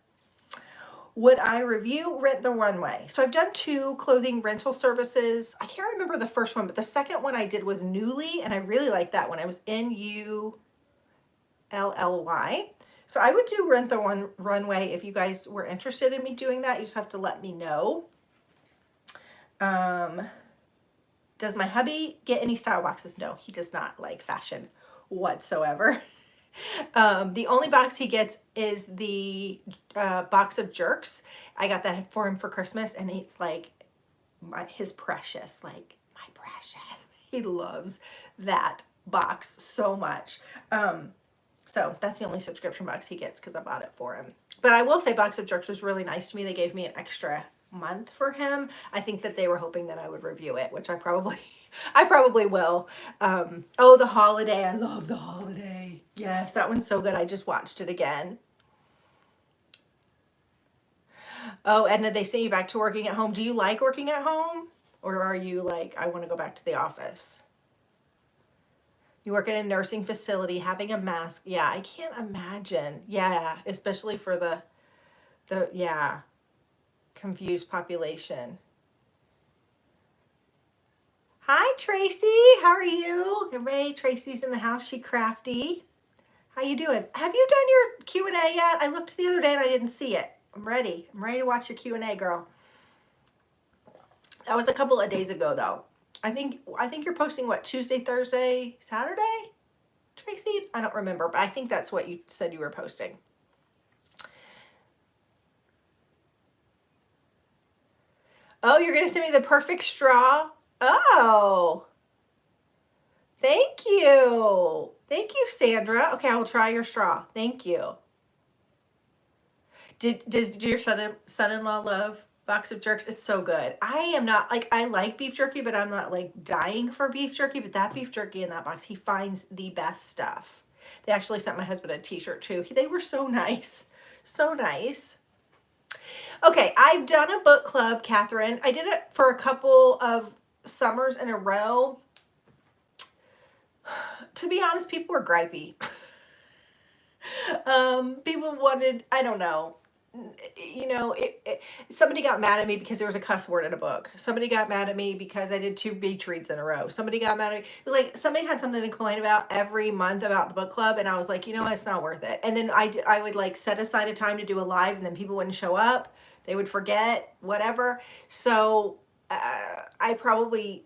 Would I review Rent the Runway? So I've done 2 clothing rental services. I can't remember the first one, but the second one I did was Nuuly, and I really liked that one. I was Nuully. So I would do Rent the Runway if you guys were interested in me doing that. You just have to let me know. Does my hubby get any style boxes? No, he does not like fashion whatsoever. The only box he gets is the box of Jerks. I got that for him for Christmas, and it's like his precious, like my precious. He loves that box so much. So that's the only subscription box he gets because I bought it for him. But I will say Box of Jerks was really nice to me. They gave me an extra month for him. I think that they were hoping that I would review it, which I probably will. Oh, The Holiday. I love The Holiday. Yes, that one's so good. I just watched it again. Oh, Edna, they sent you back to working at home. Do you like working at home? Or are you like, I want to go back to the office? You work in a nursing facility, having a mask. Yeah, I can't imagine. Yeah, especially for the confused population. Hi, Tracy. How are you? Everybody, Tracy's in the house. She crafty. How you doing? Have you done your Q&A yet? I looked the other day and I didn't see it. I'm ready. I'm ready to watch your Q&A, girl. That was a couple of days ago, though. I think you're posting, what, Tuesday, Thursday, Saturday, Tracy? I don't remember, but I think that's what you said you were posting. Oh, you're going to send me the perfect straw? Oh, thank you. Thank you, Sandra. Okay, I will try your straw. Thank you. Does your son-in-law love box of jerks? It's so good. I am not, like, I like beef jerky, but I'm not, like, dying for beef jerky. But that beef jerky in that box, he finds the best stuff. They actually sent my husband a t-shirt, too. They were so nice. So nice. Okay, I've done a book club, Catherine. I did it for a couple of summers in a row. To be honest, people were gripey. People wanted, I don't know. You know, somebody got mad at me because there was a cuss word in a book. Somebody got mad at me because I did 2 beach reads in a row. Somebody got mad at me. Like, somebody had something to complain about every month about the book club, and I was like, you know what, it's not worth it. And then I would, like, set aside a time to do a live, and then people wouldn't show up. They would forget, whatever. So I probably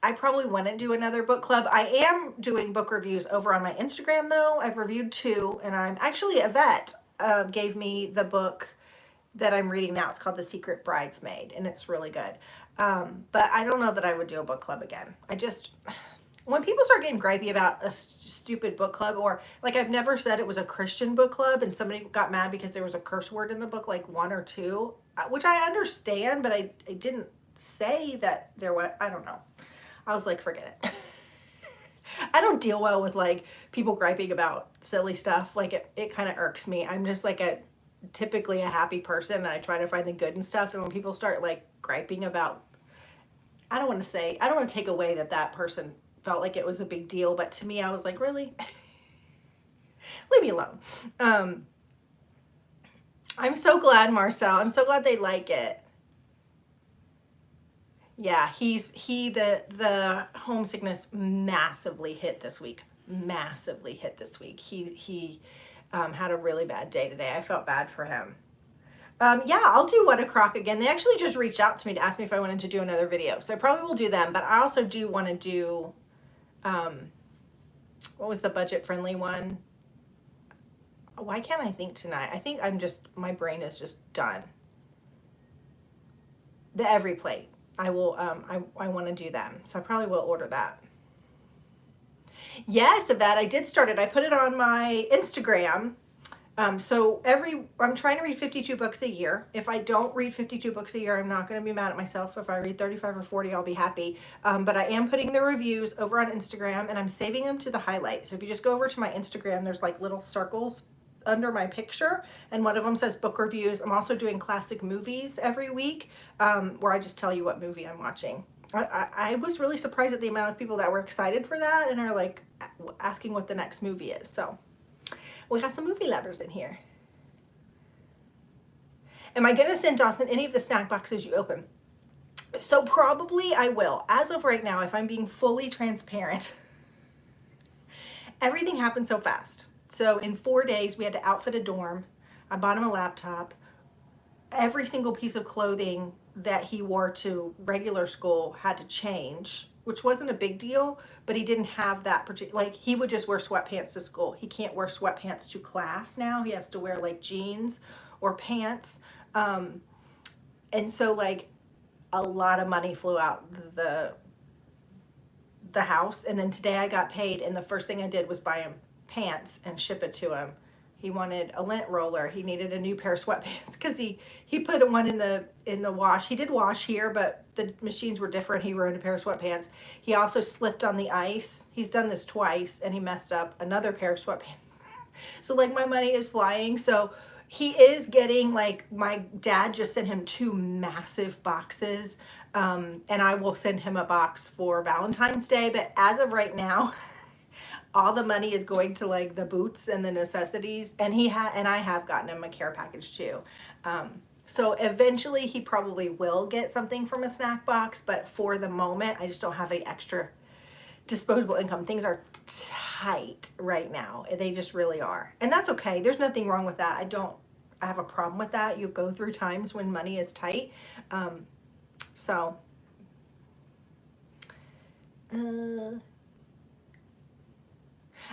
wouldn't do another book club. I am doing book reviews over on my Instagram, though. I've reviewed 2, and I'm actually, Yvette gave me the book that I'm reading now. It's called The Secret Bridesmaid, and it's really good. But I don't know that I would do a book club again. When people start getting gripey about a stupid book club, or, like, I've never said it was a Christian book club, and somebody got mad because there was a curse word in the book, like 1 or 2, which I understand, but I didn't say that there was, I don't know. I was like, forget it. I don't deal well with, like, people griping about silly stuff. Like, it kind of irks me. I'm just, like, typically a happy person, and I try to find the good and stuff. And when people start, like, griping about, I don't want to take away that person felt like it was a big deal, but to me, I was like, really? Leave me alone. I'm so glad, Marcel. I'm so glad they like it. Yeah, the homesickness massively hit this week. Massively hit this week. He had a really bad day today. I felt bad for him. Yeah, I'll do What a Crock again. They actually just reached out to me to ask me if I wanted to do another video. So I probably will do them, but I also do want to do, what was the budget-friendly one? Why can't I think tonight? I think my brain is just done. The Every Plate. I will, I want to do them. So I probably will order that. Yes, Yvette, I did start it. I put it on my Instagram. So I'm trying to read 52 books a year. If I don't read 52 books a year, I'm not going to be mad at myself. If I read 35 or 40, I'll be happy. But I am putting the reviews over on Instagram, and I'm saving them to the highlight. So if you just go over to my Instagram, there's, like, little circles under my picture, and one of them says book reviews. I'm also doing classic movies every week, where I just tell you what movie I'm watching. I was really surprised at the amount of people that were excited for that and are, like, asking what the next movie is. So we got some movie lovers in here. Am I going to send Dawson any of the snack boxes you open? So probably I will. As of right now, if I'm being fully transparent, everything happened so fast. So in 4 days, we had to outfit a dorm. I bought him a laptop. Every single piece of clothing that he wore to regular school had to change, which wasn't a big deal, but he didn't have that particular, like, he would just wear sweatpants to school. He can't wear sweatpants to class now. He has to wear, like, jeans or pants. And so, like, a lot of money flew out the house. And then today I got paid, and the first thing I did was buy him pants and ship it to him. He wanted a lint roller. He needed a new pair of sweatpants because he put one in the wash. He did wash here, but the machines were different. He ruined a pair of sweatpants. He also slipped on the ice. He's done this twice, and he messed up another pair of sweatpants. So, like, my money is flying. So he is getting, like, my dad just sent him 2 massive boxes, and I will send him a box for Valentine's Day. But as of right now, all the money is going to, like, the boots and the necessities, and I have gotten him a care package too. So eventually he probably will get something from a snack box, but for the moment I just don't have any extra disposable income. Things are tight right now. They just really are. And that's okay. There's nothing wrong with that. I have a problem with that. You go through times when money is tight. So,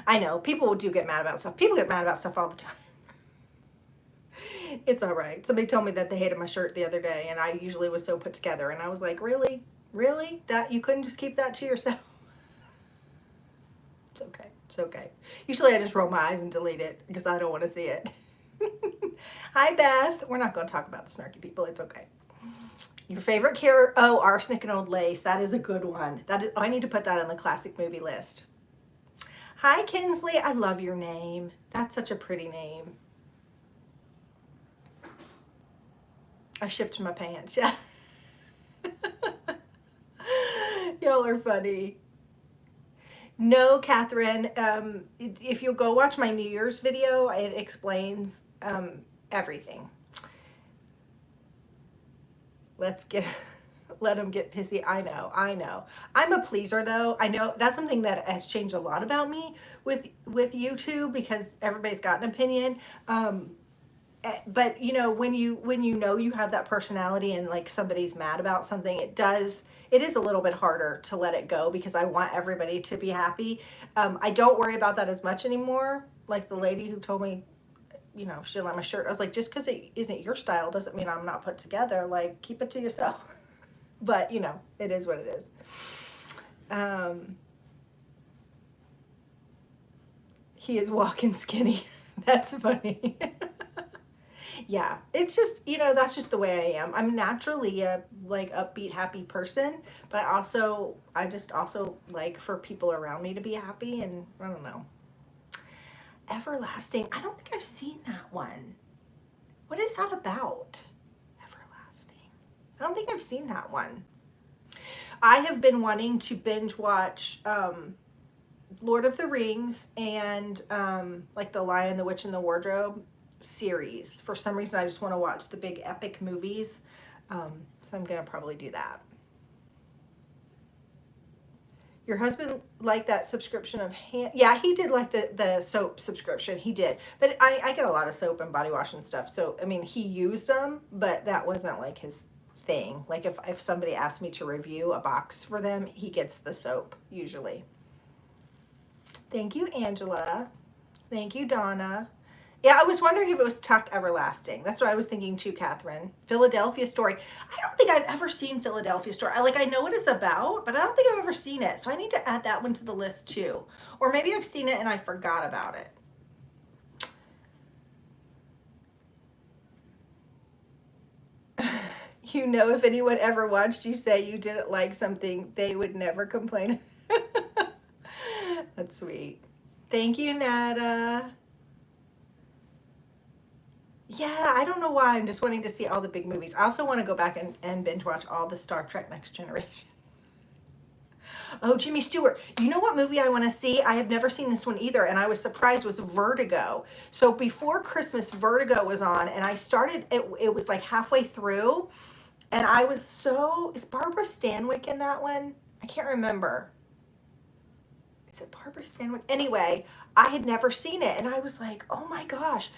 I know people do get mad about stuff. People get mad about stuff all the time. It's all right. Somebody told me that they hated my shirt the other day, and I usually was so put together, and I was like, really? Really? That you couldn't just keep that to yourself? It's okay. It's okay. Usually I just roll my eyes and delete it because I don't want to see it. Hi, Beth. We're not going to talk about the snarky people. It's okay. Your favorite character? Oh, Arsenic and Old Lace. That is a good one. That is. Oh, I need to put that on the classic movie list. Hi, Kinsley. I love your name. That's such a pretty name. I shipped my pants. Yeah. Y'all are funny. No, Catherine. If you'll go watch my New Year's video, it explains everything. Let them get pissy. I know. I'm a pleaser though. I know that's something that has changed a lot about me with YouTube because everybody's got an opinion. But you know, when you know you have that personality and like somebody's mad about something, it is a little bit harder to let it go because I want everybody to be happy. I don't worry about that as much anymore. Like the lady who told me, you know, she didn't like my shirt. I was like, just because it isn't your style doesn't mean I'm not put together. Like, keep it to yourself. But, you know, it is what it is. He is walking skinny. That's funny. Yeah, it's just, you know, that's just the way I am. I'm naturally a like upbeat, happy person, but I just also like for people around me to be happy, and I don't know. Everlasting. I don't think I've seen that one. What is that about? Everlasting. I don't think I've seen that one. I have been wanting to binge watch Lord of the Rings and like the Lion, the Witch, and the Wardrobe series. For some reason, I just want to watch the big epic movies. So I'm going to probably do that. Your husband liked that subscription of yeah, he did like the soap subscription. He did. But I get a lot of soap and body wash and stuff. So, I mean, he used them, but that wasn't like his thing. Like if somebody asked me to review a box for them, he gets the soap usually. Thank you, Angela. Thank you, Donna. Yeah, I was wondering if it was Tuck Everlasting. That's what I was thinking too, Catherine. Philadelphia Story. I don't think I've ever seen Philadelphia Story. I know what it's about, but I don't think I've ever seen it. So I need to add that one to the list too. Or maybe I've seen it and I forgot about it. You know, if anyone ever watched you say you didn't like something, they would never complain. That's sweet. Thank you, Nada. Yeah, I don't know why. I'm just wanting to see all the big movies. I also want to go back and binge watch all the Star Trek Next Generation. Oh, Jimmy Stewart. You know what movie I want to see? I have never seen this one either, and I was surprised, was Vertigo. So before Christmas, Vertigo was on, and I started, it was like halfway through, and I was so, is Barbara Stanwyck in that one? I can't remember. Is it Barbara Stanwyck? Anyway, I had never seen it, and I was like, oh my gosh.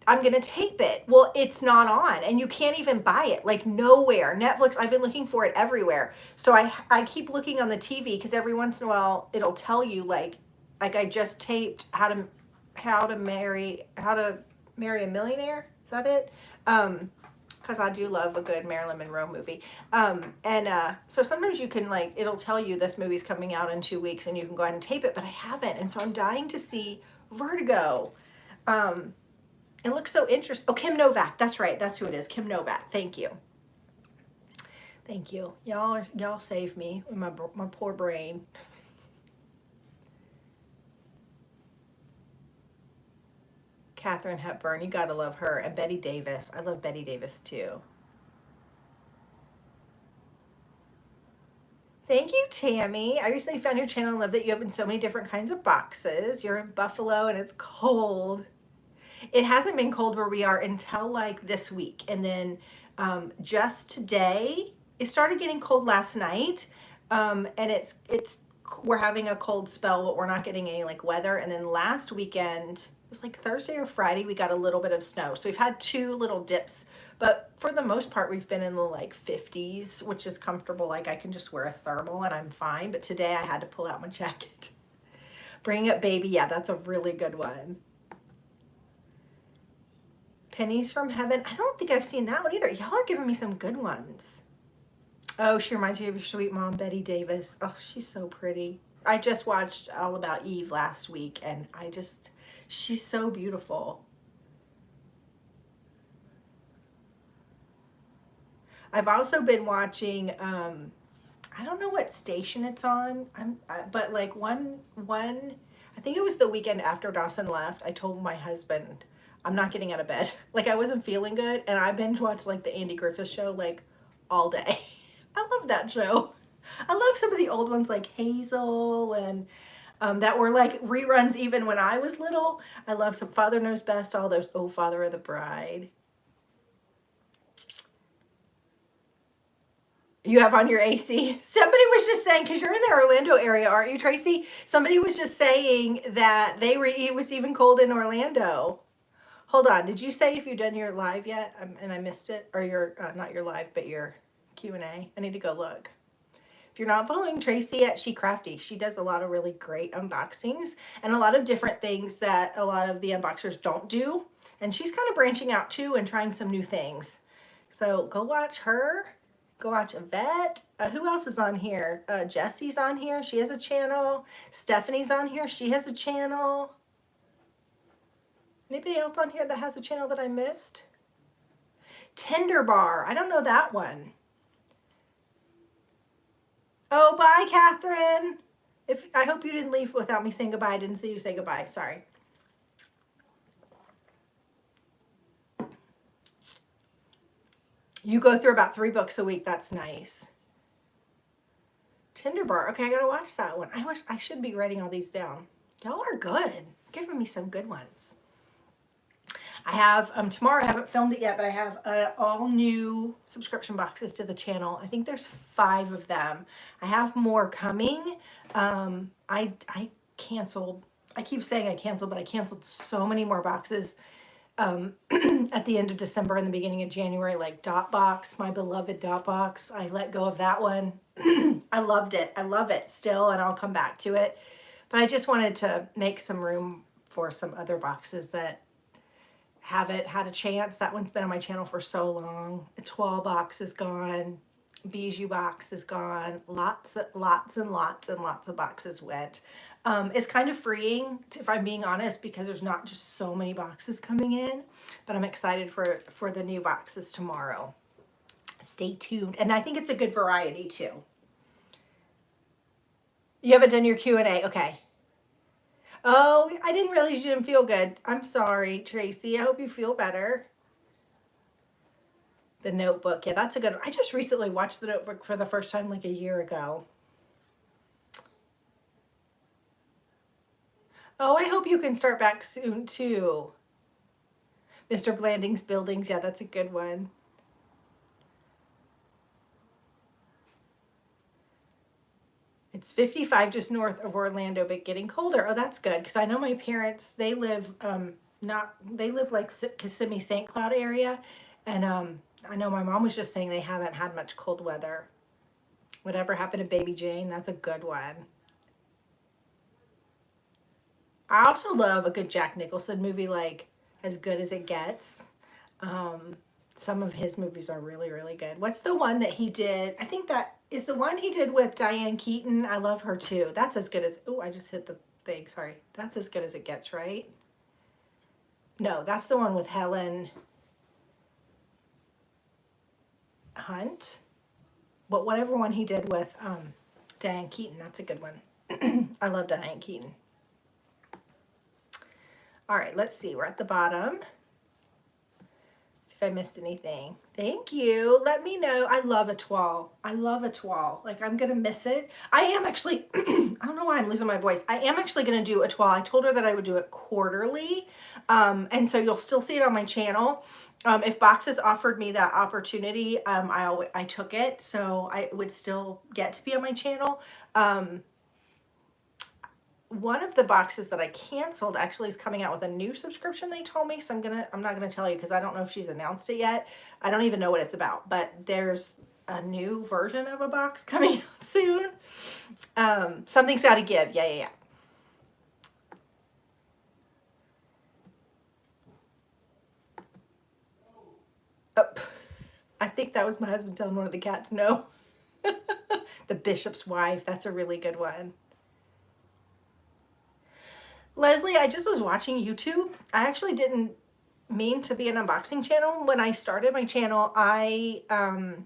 I'm going to tape it. Well, it's not on and you can't even buy it, like nowhere. Netflix, I've been looking for it everywhere. So I keep looking on the TV because every once in a while it'll tell you like I just taped how to marry a millionaire. Is that it? Because I do love a good Marilyn Monroe movie. So sometimes you can like, it'll tell you this movie's coming out in 2 weeks and you can go ahead and tape it, but I haven't. And so I'm dying to see Vertigo. It looks so interesting. Oh, Kim Novak. That's right. That's who it is. Kim Novak. Thank you. Thank you. Y'all save me with my poor brain. Katharine Hepburn. You gotta love her. And Betty Davis. I love Betty Davis too. Thank you, Tammy. I recently found your channel and love that you open so many different kinds of boxes. You're in Buffalo and it's cold. It hasn't been cold where we are until like this week. And then just today, it started getting cold last night. And it's we're having a cold spell, but we're not getting any like weather. And then last weekend, it was like Thursday or Friday, we got a little bit of snow. So we've had 2 little dips, but for the most part, we've been in the like 50s, which is comfortable. Like I can just wear a thermal and I'm fine. But today I had to pull out my jacket. Bring Up Baby. Yeah, that's a really good one. Pennies from Heaven. I don't think I've seen that one either. Y'all are giving me some good ones. Oh, she reminds me of your sweet mom, Betty Davis. Oh, she's so pretty. I just watched All About Eve last week, and she's so beautiful. I've also been watching, I don't know what station it's on, but like one, I think it was the weekend after Dawson left, I told my husband, I'm not getting out of bed. Like I wasn't feeling good, and I binge watched like the Andy Griffith Show like all day. I love that show. I love some of the old ones like Hazel and that were like reruns even when I was little. I love some Father Knows Best, all those Oh Father of the Bride. You have on your AC. Somebody was just saying, because you're in the Orlando area, aren't you, Tracy? Somebody was just saying that it was even cold in Orlando. Hold on. Did you say if you've done your live yet? And I missed it? Or your, not your live, but your Q&A? I need to go look. If you're not following Tracy at She Crafty, she does a lot of really great unboxings and a lot of different things that a lot of the unboxers don't do. And she's kind of branching out too and trying some new things. So go watch her. Go watch Yvette. Who else is on here? Jessie's on here. She has a channel. Stephanie's on here. She has a channel. Anybody else on here that has a channel that I missed? Tender Bar. I don't know that one. Oh, bye, Catherine. I hope you didn't leave without me saying goodbye. I didn't see you say goodbye. Sorry. You go through about 3 books a week. That's nice. Tender Bar. Okay, I gotta watch that one. I should be writing all these down. Y'all are good. Giving me some good ones. I have, tomorrow, I haven't filmed it yet, but I have all new subscription boxes to the channel. I think there's 5 of them. I have more coming. I canceled, I keep saying I canceled, but I canceled so many more boxes at the end of December and the beginning of January, like Dot Box, my beloved Dot Box. I let go of that one. I loved it. I love it still, and I'll come back to it. But I just wanted to make some room for some other boxes that haven't had a chance. That one's been on my channel for so long. The Toile box is gone. Bijou box is gone. Lots and lots and lots of boxes went. It's kind of freeing, if I'm being honest, because there's not just so many boxes coming in, but I'm excited for the new boxes tomorrow. Stay tuned. And I think it's a good variety too. You haven't done your Q&A. Okay. Oh, I didn't realize you didn't feel good. I'm sorry, Tracy. I hope you feel better. The Notebook. Yeah, that's a good one. I just recently watched The Notebook for the first time like a year ago. Oh, I hope you can start back soon too. Mr. Blanding's Buildings. Yeah, that's a good one. It's 55 just north of Orlando, but getting colder. Oh, that's good, because I know my parents, they live like Kissimmee, St. Cloud area, and I know my mom was just saying they haven't had much cold weather. Whatever Happened to Baby Jane, that's a good one. I also love a good Jack Nicholson movie, like As Good as It Gets. Some of his movies are really, really good. What's the one that he did? I think that is the one he did with Diane Keaton. I love her too. That's as good as, oh, I just hit the thing. Sorry. That's As Good as It Gets, right? No, that's the one with Helen Hunt. But whatever one he did with Diane Keaton, that's a good one. I love Diane Keaton. All right, let's see. We're at the bottom. If I missed anything. Thank you. Let me know. I love a toile. I love a toile. Like, I'm going to miss it. I am actually, I don't know why I'm losing my voice. I am actually going to do a toile. I told her that I would do it quarterly. And so you'll still see it on my channel. If Boxes offered me that opportunity, I took it. So I would still get to be on my channel. one of the boxes that I canceled actually is coming out with a new subscription, they told me. So I'm not gonna tell you because I don't know if she's announced it yet. I don't even know what it's about, but there's a new version of a box coming out soon. Something's Gotta Give. Yeah. Oh, I think that was my husband telling one of the cats no. The Bishop's Wife. That's a really good one. Leslie, I just was watching YouTube. I actually didn't mean to be an unboxing channel. When I started my channel, I thought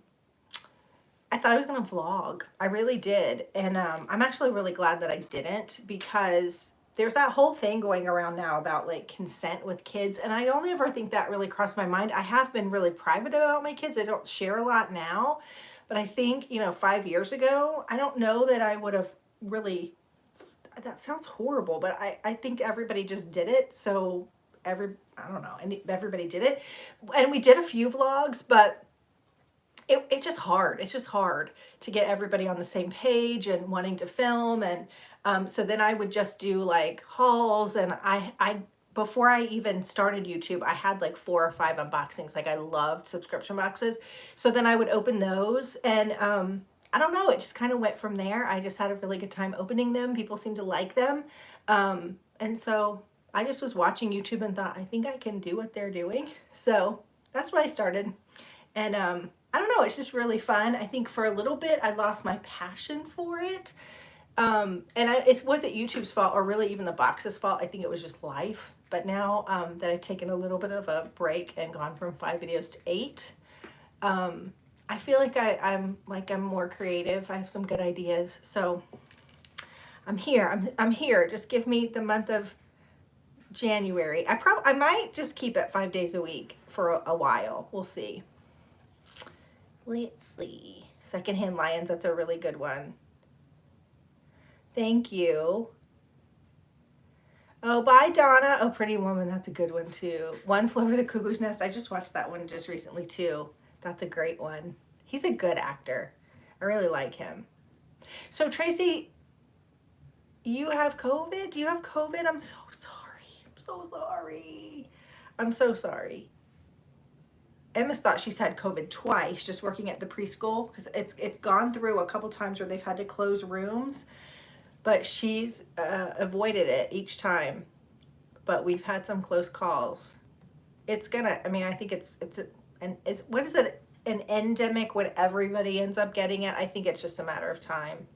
I was going to vlog. I really did. And I'm actually really glad that I didn't, because there's that whole thing going around now about like consent with kids. And I don't ever think that really crossed my mind. I have been really private about my kids. I don't share a lot now. But I think, 5 years ago, I don't know that I would have really, that sounds horrible, but I think everybody just did it. So I don't know, and everybody did it. And we did a few vlogs, but it's just hard. It's just hard to get everybody on the same page and wanting to film. And so then I would just do like hauls. And I before I even started YouTube, I had like 4 or 5 unboxings. Like I loved subscription boxes. So then I would open those, and I don't know, it just kind of went from there. I just had a really good time opening them. People seemed to like them. And so I just was watching YouTube and thought, I think I can do what they're doing. So that's what I started. And I don't know, it's just really fun. I think for a little bit, I lost my passion for it. And it wasn't YouTube's fault or really even the box's fault. I think it was just life. But now that I've taken a little bit of a break and gone from 5 videos to 8, I feel like I'm more creative. I have some good ideas. So I'm here. I'm here. Just give me the month of January. I might just keep it 5 days a week for a while. We'll see. Let's see. Secondhand Lions, that's a really good one. Thank you. Oh, bye, Donna. Oh, Pretty Woman, that's a good one too. One Flew Over the Cuckoo's Nest. I just watched that one just recently too. That's a great one. He's a good actor. I really like him. So Tracy, you have COVID? Do you have COVID? I'm so sorry. I'm so sorry. I'm so sorry. Emma's thought she's had COVID twice just working at the preschool, because it's gone through a couple times where they've had to close rooms, but she's avoided it each time. But we've had some close calls. It's gonna, I mean, I think it's what is it, an endemic when everybody ends up getting it? I think it's just a matter of time.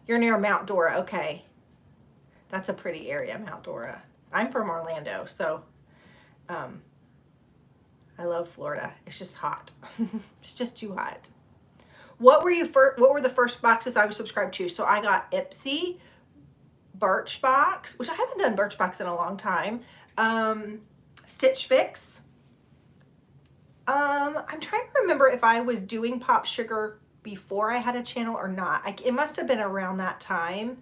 You're near Mount Dora. Okay. That's a pretty area, Mount Dora. I'm from Orlando, so I love Florida. It's just hot. It's just too hot. What were the first boxes I was subscribed to? So I got Ipsy, Birchbox, which I haven't done Birchbox in a long time. Stitch Fix. I'm trying to remember if I was doing Pop Sugar before I had a channel or not. It must have been around that time.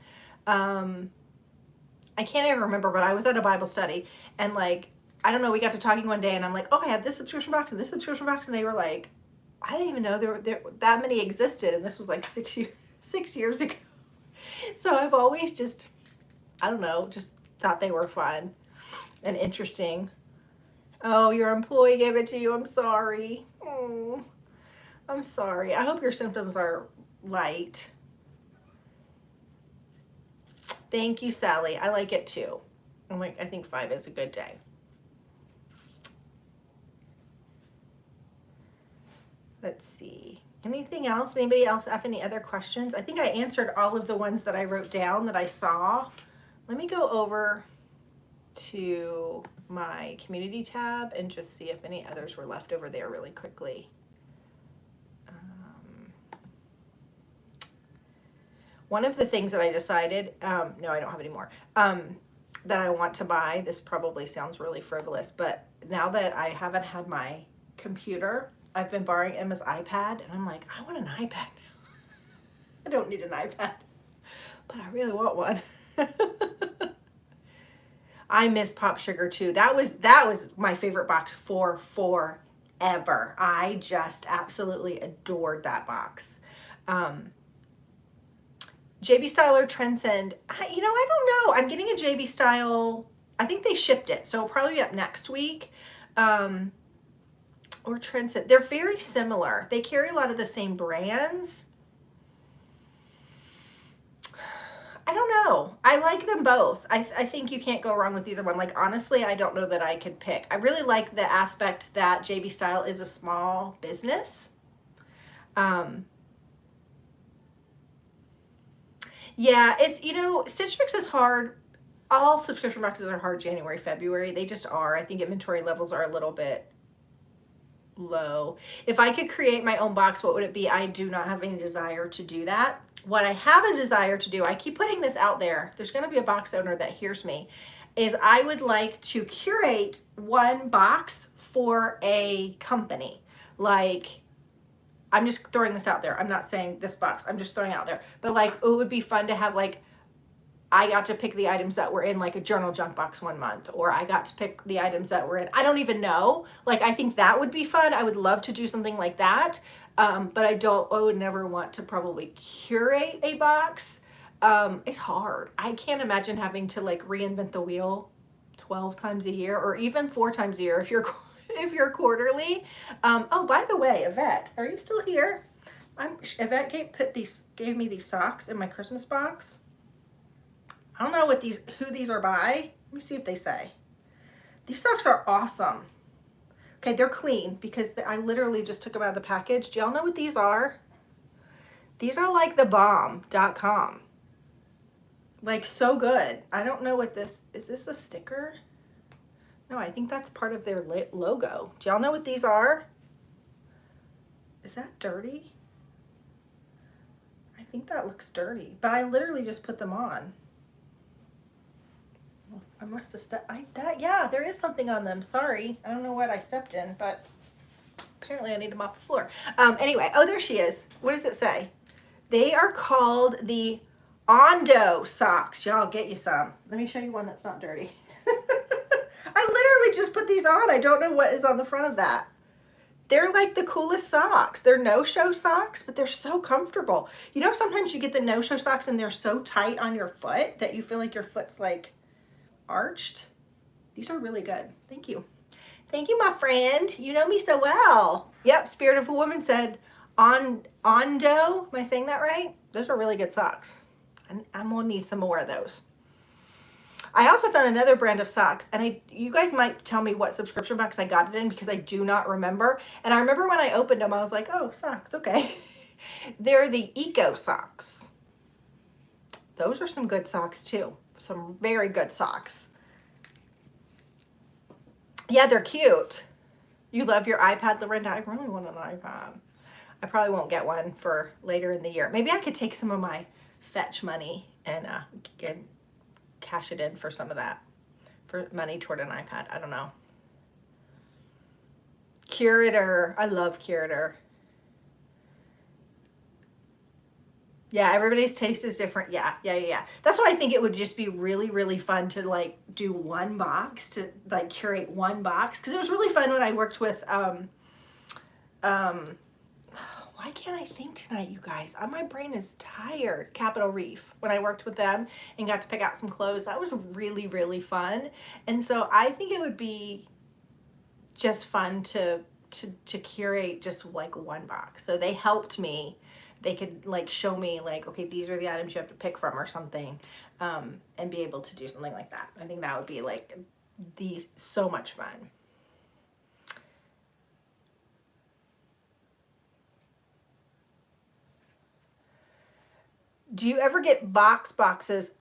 I can't even remember, but I was at a Bible study, and like, I don't know, we got to talking one day, and I'm like, oh, I have this subscription box and this subscription box, and they were like, I didn't even know there that many existed, and this was like 6 years ago. So I've always just, I don't know, just thought they were fun and interesting. Oh, your employee gave it to you. I'm sorry. Oh, I'm sorry. I hope your symptoms are light. Thank you, Sally. I like it too. I think 5 is a good day. Let's see. Anything else? Anybody else have any other questions? I think I answered all of the ones that I wrote down that I saw. Let me go over to my community tab and just see if any others were left over there really quickly. One of the things that I decided, no, I don't have any more, that I want to buy, this probably sounds really frivolous, but now that I haven't had my computer, I've been borrowing Emma's iPad, and I'm like, I want an iPad now. I don't need an iPad, but I really want one. I miss Pop Sugar too. That was my favorite box for forever. I just absolutely adored that box. JB Style or Transcend. You know, I don't know. I'm getting a JB Style. I think they shipped it, so it'll probably be up next week. Or Transcend. They're very similar. They carry a lot of the same brands. I don't know. I like them both. I think you can't go wrong with either one. Like, honestly, I don't know that I could pick. I really like the aspect that JB Style is a small business. Yeah, it's, you know, Stitch Fix is hard. All subscription boxes are hard January, February. They just are. I think inventory levels are a little bit low. If I could create my own box, what would it be? I do not have any desire to do that. What I have a desire to do, I keep putting this out there, there's going to be a box owner that hears me, is I would like to curate one box for a company. Like, I'm just throwing this out there. I'm not saying this box. I'm just throwing it out there. But like, it would be fun to have, like, I got to pick the items that were in like a journal junk box one month, or I got to pick the items that were in, I don't even know. Like, I think that would be fun. I would love to do something like that. But I would never want to probably curate a box. It's hard. I can't imagine having to like reinvent the wheel 12 times a year, or even 4 times a year if you're quarterly. Oh, by the way, Yvette, are you still here? Yvette gave me these socks in my Christmas box. I don't know who these are by. Let me see if they say. These socks are awesome. Okay, they're clean because I literally just took them out of the package. Do y'all know what these are? These are like the bomb.com. Like, so good. I don't know what is this a sticker? No, I think that's part of their logo. Do y'all know what these are? Is that dirty? I think that looks dirty, but I literally just put them on. I must have yeah, there is something on them. Sorry. I don't know what I stepped in, but apparently I need to mop the floor. Anyway, oh, there she is. What does it say? They are called the Ondo socks. Y'all, get you some. Let me show you one that's not dirty. I literally just put these on. I don't know what is on the front of that. They're like the coolest socks. They're no-show socks, but they're so comfortable. You know, sometimes you get the no-show socks and they're so tight on your foot that you feel like your foot's like arched. These are really good. Thank you. Thank you, my friend. You know me so well. Yep, Spirit of a Woman said Ondo. Am I saying that right? Those are really good socks. I'm gonna need some more of those. I also found another brand of socks, and you guys might tell me what subscription box I got it in because I do not remember. And I remember when I opened them, I was like, oh, socks, okay. They're the Eco socks. Those are some good socks too. Some very good socks. Yeah, they're cute. You love your iPad, Lorinda? I really want an iPad. I probably won't get one for later in the year. Maybe I could take some of my fetch money and cash it in for some of that, for money toward an iPad. I don't know. Curator. I love Curator. Yeah, everybody's taste is different. Yeah. That's why I think it would just be really, really fun to like do one box, to like curate one box. Because it was really fun when I worked with, why can't I think tonight, you guys? My brain is tired. Capitol Reef. When I worked with them and got to pick out some clothes, that was really, really fun. And so I think it would be just fun to curate just like one box. So they helped me. They could like show me like, okay, these are the items you have to pick from or something, and be able to do something like that. I think that would be like so much fun. Do you ever get boxes?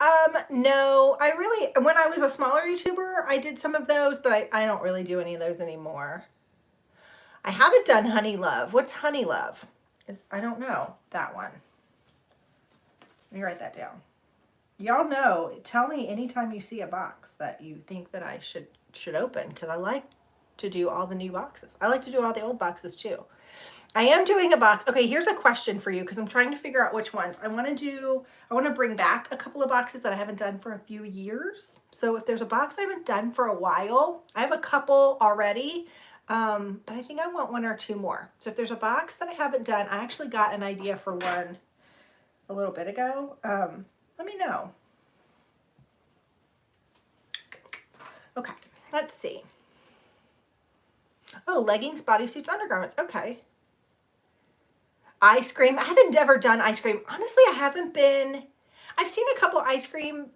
No, when I was a smaller YouTuber, I did some of those, but I don't really do any of those anymore. I haven't done Honey Love. What's Honey Love? I don't know that one. Let me write that down. Y'all know, tell me anytime you see a box that you think that I should open, because I like to do all the new boxes. I like to do all the old boxes too. I am doing a box. Okay, here's a question for you because I'm trying to figure out which ones. I want to bring back a couple of boxes that I haven't done for a few years. So if there's a box I haven't done for a while, I have a couple already, but I think I want one or two more. So if there's a box that I haven't done, I actually got an idea for one a little bit ago, let me know. Okay, let's see. Oh, leggings, bodysuits, undergarments. Okay. Ice cream. I haven't ever done ice cream. Honestly, I haven't been. I've seen a couple ice cream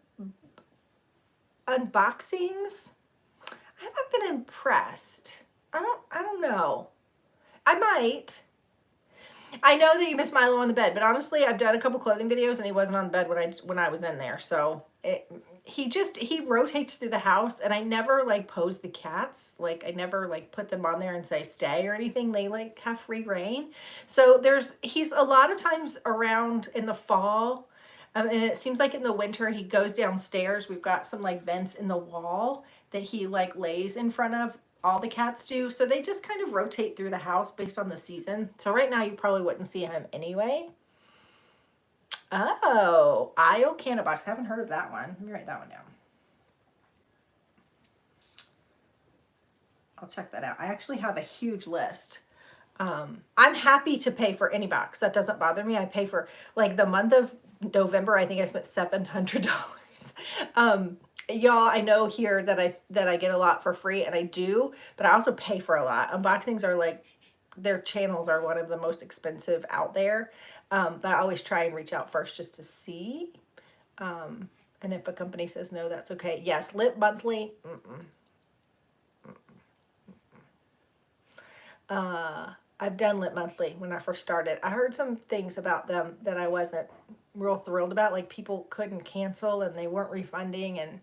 unboxings. I haven't been impressed. I don't know. I might. I know that you miss Milo on the bed, but honestly, I've done a couple clothing videos and he wasn't on the bed when I was in there. So he rotates through the house, and I never like pose the cats. Like I never like put them on there and say stay or anything. They like have free reign. So he's a lot of times around in the fall. And it seems like in the winter he goes downstairs. We've got some like vents in the wall that he like lays in front of. All the cats do. So they just kind of rotate through the house based on the season. So right now you probably wouldn't see him anyway. Oh, IO Canada Box. I haven't heard of that one. Let me write that one down. I'll check that out. I actually have a huge list. I'm happy to pay for any box. That doesn't bother me. I pay for like the month of November. I think I spent $700. Y'all, I know here that I get a lot for free, and I do, but I also pay for a lot. Unboxings are like, their channels are one of the most expensive out there. But I always try and reach out first just to see. And if a company says no, that's okay. Yes, Lit Monthly. I've done Lit Monthly when I first started. I heard some things about them that I wasn't real thrilled about. Like people couldn't cancel and they weren't refunding, and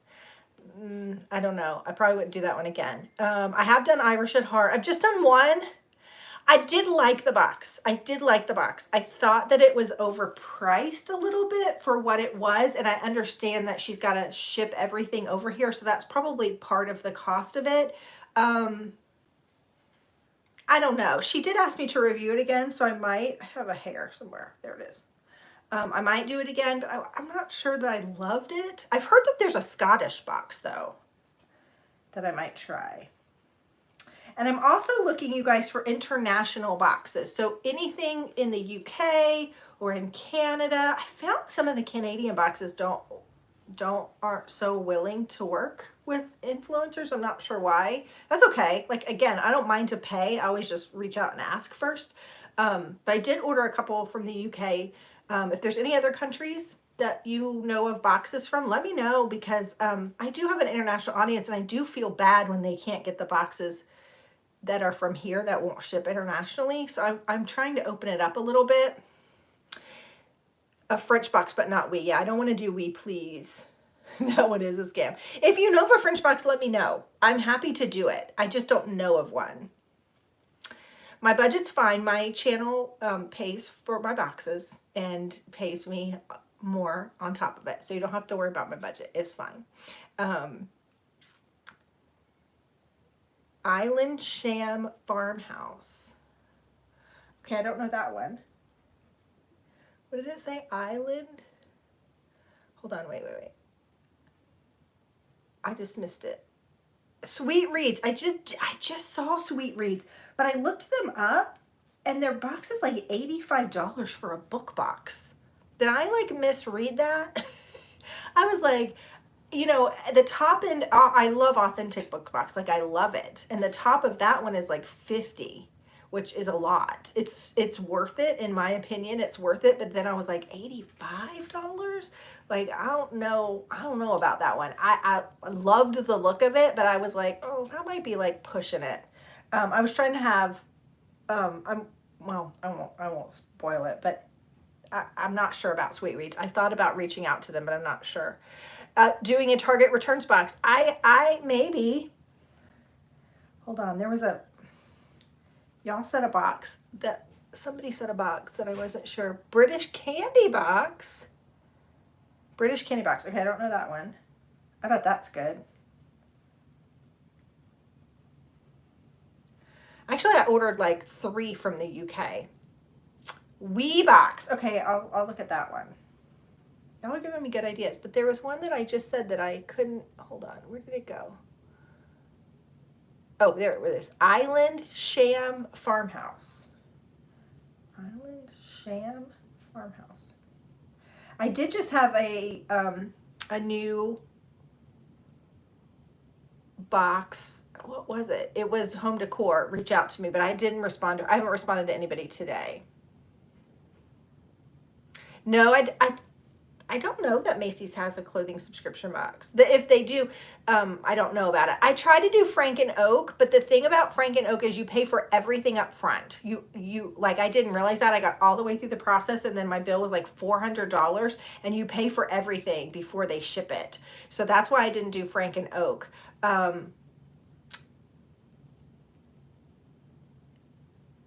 I don't know. I probably wouldn't do that one again. I have done Irish at Heart. I've just done one. I did like the box. I thought that it was overpriced a little bit for what it was, and I understand that she's got to ship everything over here, so that's probably part of the cost of it. I don't know. She did ask me to review it again, so I might have a hair somewhere. There it is. I might do it again, but I'm not sure that I loved it. I've heard that there's a Scottish box, though, that I might try. And I'm also looking, you guys, for international boxes. So anything in the UK or in Canada. I found some of the Canadian boxes aren't so willing to work with influencers. I'm not sure why. That's okay. Like, again, I don't mind to pay. I always just reach out and ask first. But I did order a couple from the UK. If there's any other countries that you know of boxes from, let me know, because I do have an international audience, and I do feel bad when they can't get the boxes that are from here that won't ship internationally. So I'm trying to open it up a little bit. A French box, but not We. Yeah, I don't want to do We Please. That one is a scam. If you know of a French box, let me know. I'm happy to do it. I just don't know of one. My budget's fine. My channel pays for my boxes and pays me more on top of it. So you don't have to worry about my budget. It's fine. Island Sham Farmhouse. Okay, I don't know that one. What did it say? Island? Hold on, wait. I just missed it. Sweet Reads. I just saw Sweet Reads, but I looked them up, and their box is like $85 for a book box. Did I like misread that? I was like, you know, the top end, I love authentic book box. Like, I love it. And the top of that one is like $50, which is a lot. It's worth it, in my opinion. It's worth it. But then I was like, $85? Like, I don't know about that one. I loved the look of it, but I was like, oh, that might be like pushing it. I was trying to have, I won't spoil it, but I'm not sure about Sweet Reads. I thought about reaching out to them, but I'm not sure. Doing a Target returns box. I maybe, hold on, there was y'all said a box that, somebody said a box that I wasn't sure. British candy box. Okay, I don't know that one. I bet that's good. Actually, I ordered like 3 from the UK. Wee box. Okay, I'll look at that one. Y'all are giving me good ideas, but there was one that I just said that I couldn't, hold on, where did it go? Oh, there it was. Island Sham Farmhouse. Island Sham Farmhouse. I did just have a new box. What was it? It was Home Decor reach out to me, but I didn't respond I haven't responded to anybody today. No, I don't know that Macy's has a clothing subscription box. If they do, I don't know about it. I try to do Frank and Oak, but the thing about Frank and Oak is you pay for everything up front. You like, I didn't realize that. I got all the way through the process and then my bill was like $400 and you pay for everything before they ship it. So that's why I didn't do Frank and Oak.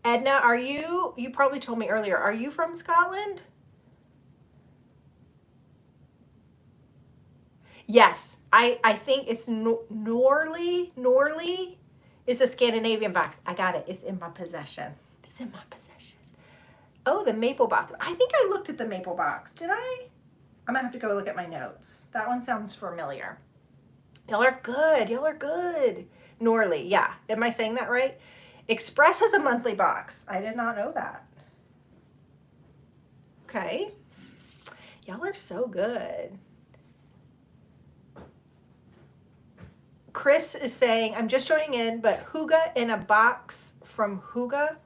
Edna, you probably told me earlier, are you from Scotland? Yes, I think it's Norley. Norley is a Scandinavian box. I got it. It's in my possession. It's in my possession. Oh, the maple box. I think I looked at the maple box. Did I? I'm gonna have to go look at my notes. That one sounds familiar. Y'all are good. Y'all are good. Norley, yeah. Am I saying that right? Express has a monthly box. I did not know that. Okay. Y'all are so good. Chris is saying, I'm just joining in, but Huga in a box from Huga,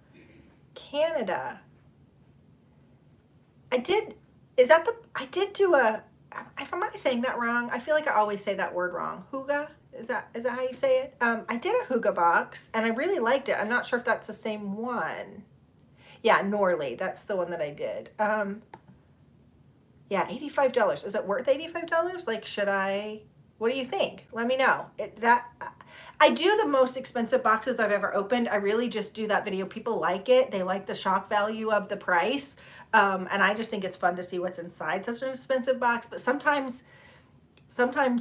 Canada. I did do a, am I saying that wrong? I feel like I always say that word wrong. Huga, is that how you say it? I did a Huga box and I really liked it. I'm not sure if that's the same one. Yeah, Norley, that's the one that I did. Yeah, $85. Is it worth $85? Like, should I? What do you think? Let me know. I do the most expensive boxes I've ever opened. I really just do that video. People like it. They like the shock value of the price. And I just think it's fun to see what's inside such an expensive box. But sometimes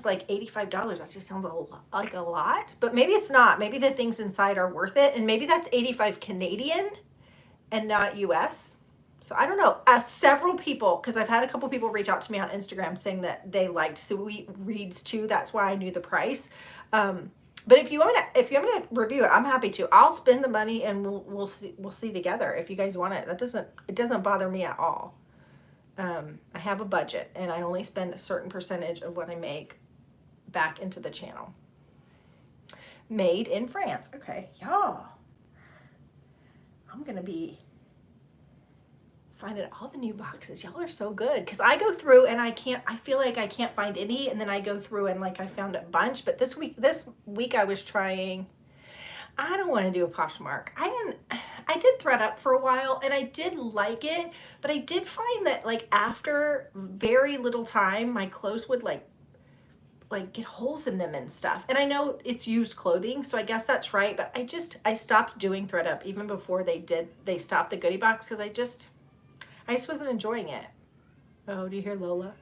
like $85, that just sounds like a lot. But maybe it's not. Maybe the things inside are worth it. And maybe that's 85 Canadian and not US. So I don't know. Several people, because I've had a couple people reach out to me on Instagram saying that they liked Sweet Reads too. That's why I knew the price. But if you want to review it, I'm happy to. I'll spend the money and we'll see together if you guys want it. It doesn't bother me at all. I have a budget and I only spend a certain percentage of what I make back into the channel. Made in France. Okay, y'all. I'm gonna be finding all the new boxes. Y'all are so good because I go through and I feel like I can't find any, and then I go through and like I found a bunch. But this week I was trying. I don't want to do a Poshmark. I did ThreadUp for a while and I did like it, but I did find that like after very little time my clothes would like get holes in them and stuff. And I know it's used clothing, so I guess that's right, but I stopped doing ThreadUp even before they stopped the goodie box because I just wasn't enjoying it. Oh, do you hear Lola?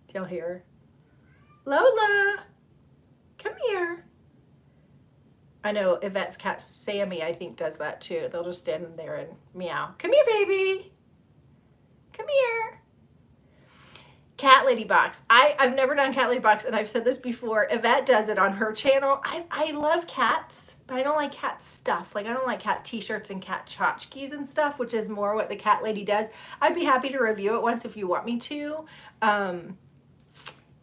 Do y'all hear her? Lola, come here. I know Yvette's cat Sammy, I think, does that too. They'll just stand there and meow. Come here, baby. Come here. Cat Lady Box. I've never done Cat Lady Box, and I've said this before. Yvette does it on her channel. I love cats, but I don't like cat stuff. Like, I don't like cat t-shirts and cat tchotchkes and stuff, which is more what the Cat Lady does. I'd be happy to review it once if you want me to. But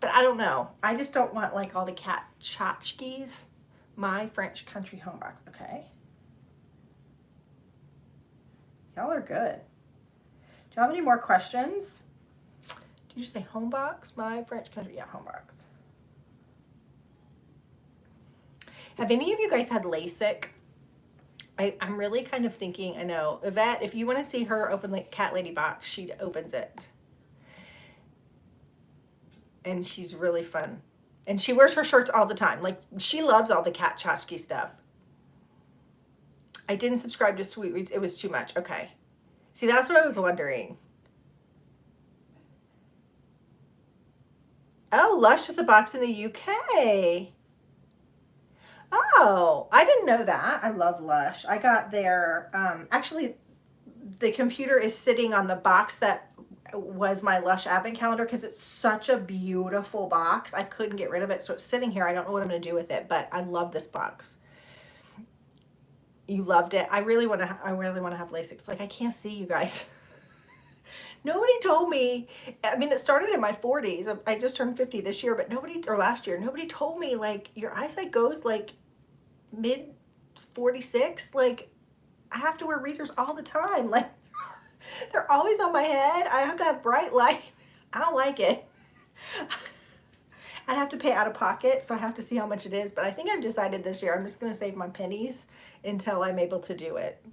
I don't know. I just don't want like all the cat tchotchkes. My French Country Home Box. Okay. Y'all are good. Do you have any more questions? Did you say home box? My French Country, yeah, home box. Have any of you guys had LASIK? I'm really kind of thinking, I know, Yvette, if you want to see her open the Cat Lady box, she opens it. And she's really fun. And she wears her shirts all the time. Like, she loves all the cat tchotchke stuff. I didn't subscribe to Sweet Reads. It was too much. Okay. See, that's what I was wondering. Oh, Lush has a box in the UK. Oh, I didn't know that. I love Lush. I got their, actually, the computer is sitting on the box that was my Lush advent calendar because it's such a beautiful box. I couldn't get rid of it, so it's sitting here. I don't know what I'm going to do with it, but I love this box. You loved it. I really want to have LASIK. Like, I can't see you guys. Nobody told me. I mean, it started in my 40s. I just turned 50 this year, but last year, nobody told me, like, your eyesight goes, like, mid 46. Like, I have to wear readers all the time. Like, they're always on my head. I have to have bright light. I don't like it. I'd have to pay out of pocket, so I have to see how much it is. But I think I've decided this year I'm just going to save my pennies until I'm able to do it.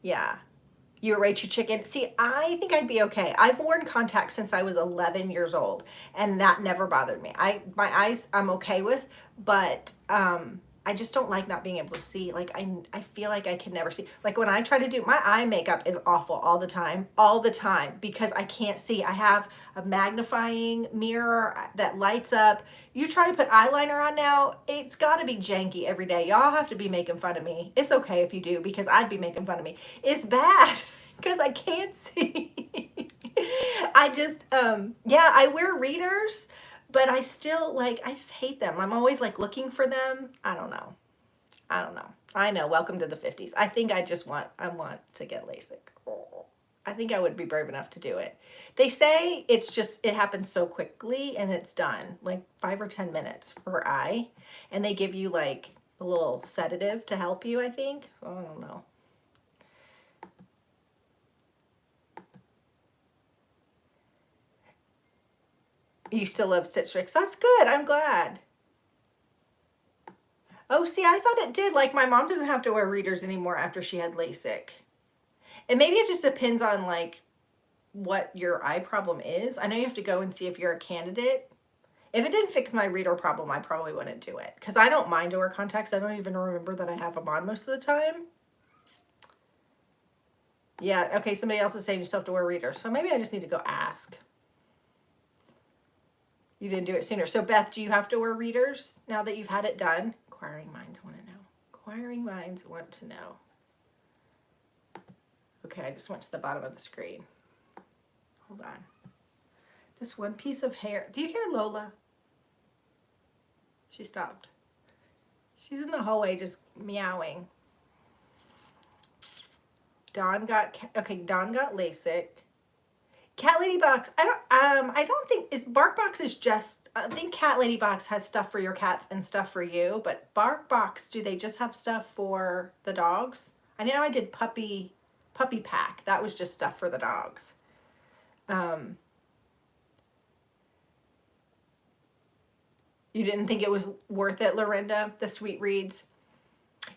Yeah. You were Rachel Chicken. See, I think I'd be okay. I've worn contacts since I was 11 years old, and that never bothered me. My eyes I'm okay with, but I just don't like not being able to see. Like I feel like I can never see. Like when I try to do my eye makeup is awful all the time because I can't see. I have a magnifying mirror that lights up. You try to put eyeliner on now, it's got to be janky every day. Y'all have to be making fun of me. It's okay if you do, because I'd be making fun of me. It's bad because I can't see. I just, yeah, I wear readers, but I still, like, I just hate them. I'm always, like, looking for them. I don't know. I know. Welcome to the 50s. I think I want to get LASIK. I think I would be brave enough to do it. They say it happens so quickly and it's done, like 5 or 10 minutes per eye. And they give you, like, a little sedative to help you, I think. I don't know. You still love Stitch Fix. That's good. I'm glad. Oh, see, I thought it did. Like, my mom doesn't have to wear readers anymore after she had LASIK. And maybe it just depends on, like, what your eye problem is. I know you have to go and see if you're a candidate. If it didn't fix my reader problem, I probably wouldn't do it. Because I don't mind to wear contacts. I don't even remember that I have them on most of the time. Yeah, okay, somebody else is saying you still have to wear readers. So maybe I just need to go ask. You didn't do it sooner. So, Beth, do you have to wear readers now that you've had it done? Inquiring minds want to know. Inquiring minds want to know. Okay, I just went to the bottom of the screen. Hold on. This one piece of hair. Do you hear Lola? She stopped. She's in the hallway just meowing. Dawn got LASIK. Cat Lady Box. I don't think BarkBox is just. I think Cat Lady Box has stuff for your cats and stuff for you, but BarkBox, do they just have stuff for the dogs? I know I did puppy pack. That was just stuff for the dogs. You didn't think it was worth it, Lorinda? The Sweet Reads.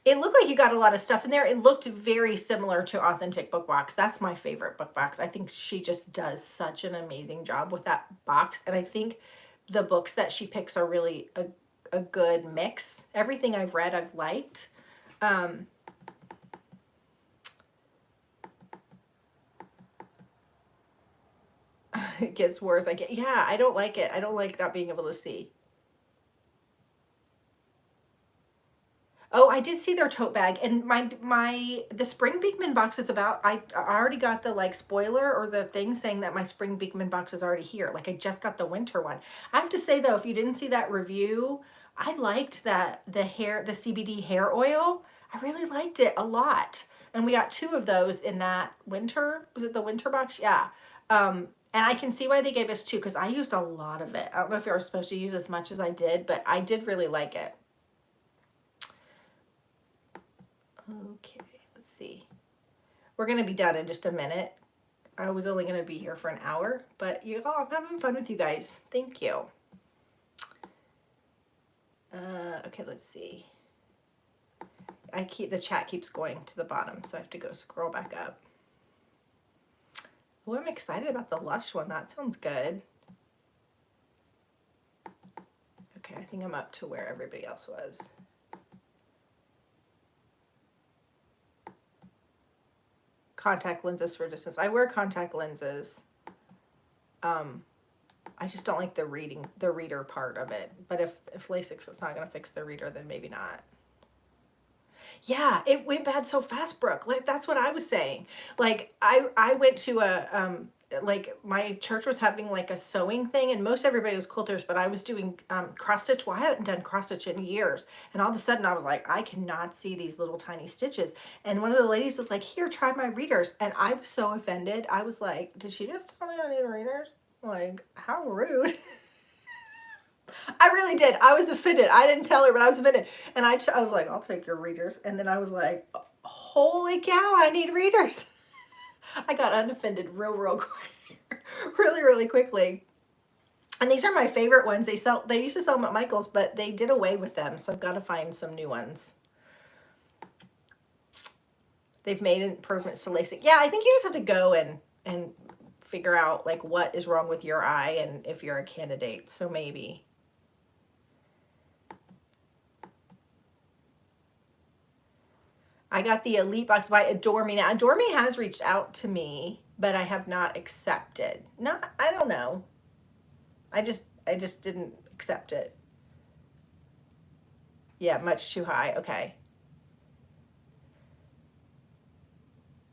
It looked like you got a lot of stuff in there. It looked very similar to Authentic Book Box. That's my favorite book box. I think she just does such an amazing job with that box. And I think the books that she picks are really a good mix. Everything I've read, I've liked. It gets worse. Yeah, I don't like it. I don't like not being able to see. Oh, I did see their tote bag, and the Spring Beekman box is about. I already got the, like, spoiler or the thing saying that my Spring Beekman box is already here. Like, I just got the winter one. I have to say though, if you didn't see that review, I liked that the CBD hair oil. I really liked it a lot, and we got 2 of those in that winter. Was it the winter box? Yeah. And I can see why they gave us 2 because I used a lot of it. I don't know if you were supposed to use as much as I did, but I did really like it. Okay, let's see. We're going to be done in just a minute. I was only going to be here for an hour, but I'm having fun with you guys. Thank you. Okay, let's see. The chat keeps going to the bottom, so I have to go scroll back up. Oh, I'm excited about the Lush one. That sounds good. Okay, I think I'm up to where everybody else was. Contact lenses for distance. I wear contact lenses. I just don't like the reader part of it. But if LASIK is not going to fix the reader, then maybe not. Yeah, it went bad so fast, Brooke. Like, that's what I was saying. Like, I went to like my church was having like a sewing thing, and most everybody was quilters, but I was doing cross stitch. Well, I hadn't done cross stitch in years, and all of a sudden I was like, I cannot see these little tiny stitches. And one of the ladies was like, here, try my readers. And I was so offended. I was like, did she just tell me I need readers? Like, how rude. I really did. I was offended. I didn't tell her, but I was offended. And I was like, I'll take your readers. And then I was like, holy cow, I need readers. I got unoffended real quick, really quickly. And these are my favorite ones. They used to sell them at Michael's, but they did away with them. So I've got to find some new ones. They've made improvements to LASIK. Yeah, I think you just have to go and figure out like what is wrong with your eye and if you're a candidate. So maybe. I got the Elite Box by Adore Me. Now, Adore Me has reached out to me, but I have not accepted. I don't know. I just didn't accept it. Yeah, much too high. Okay.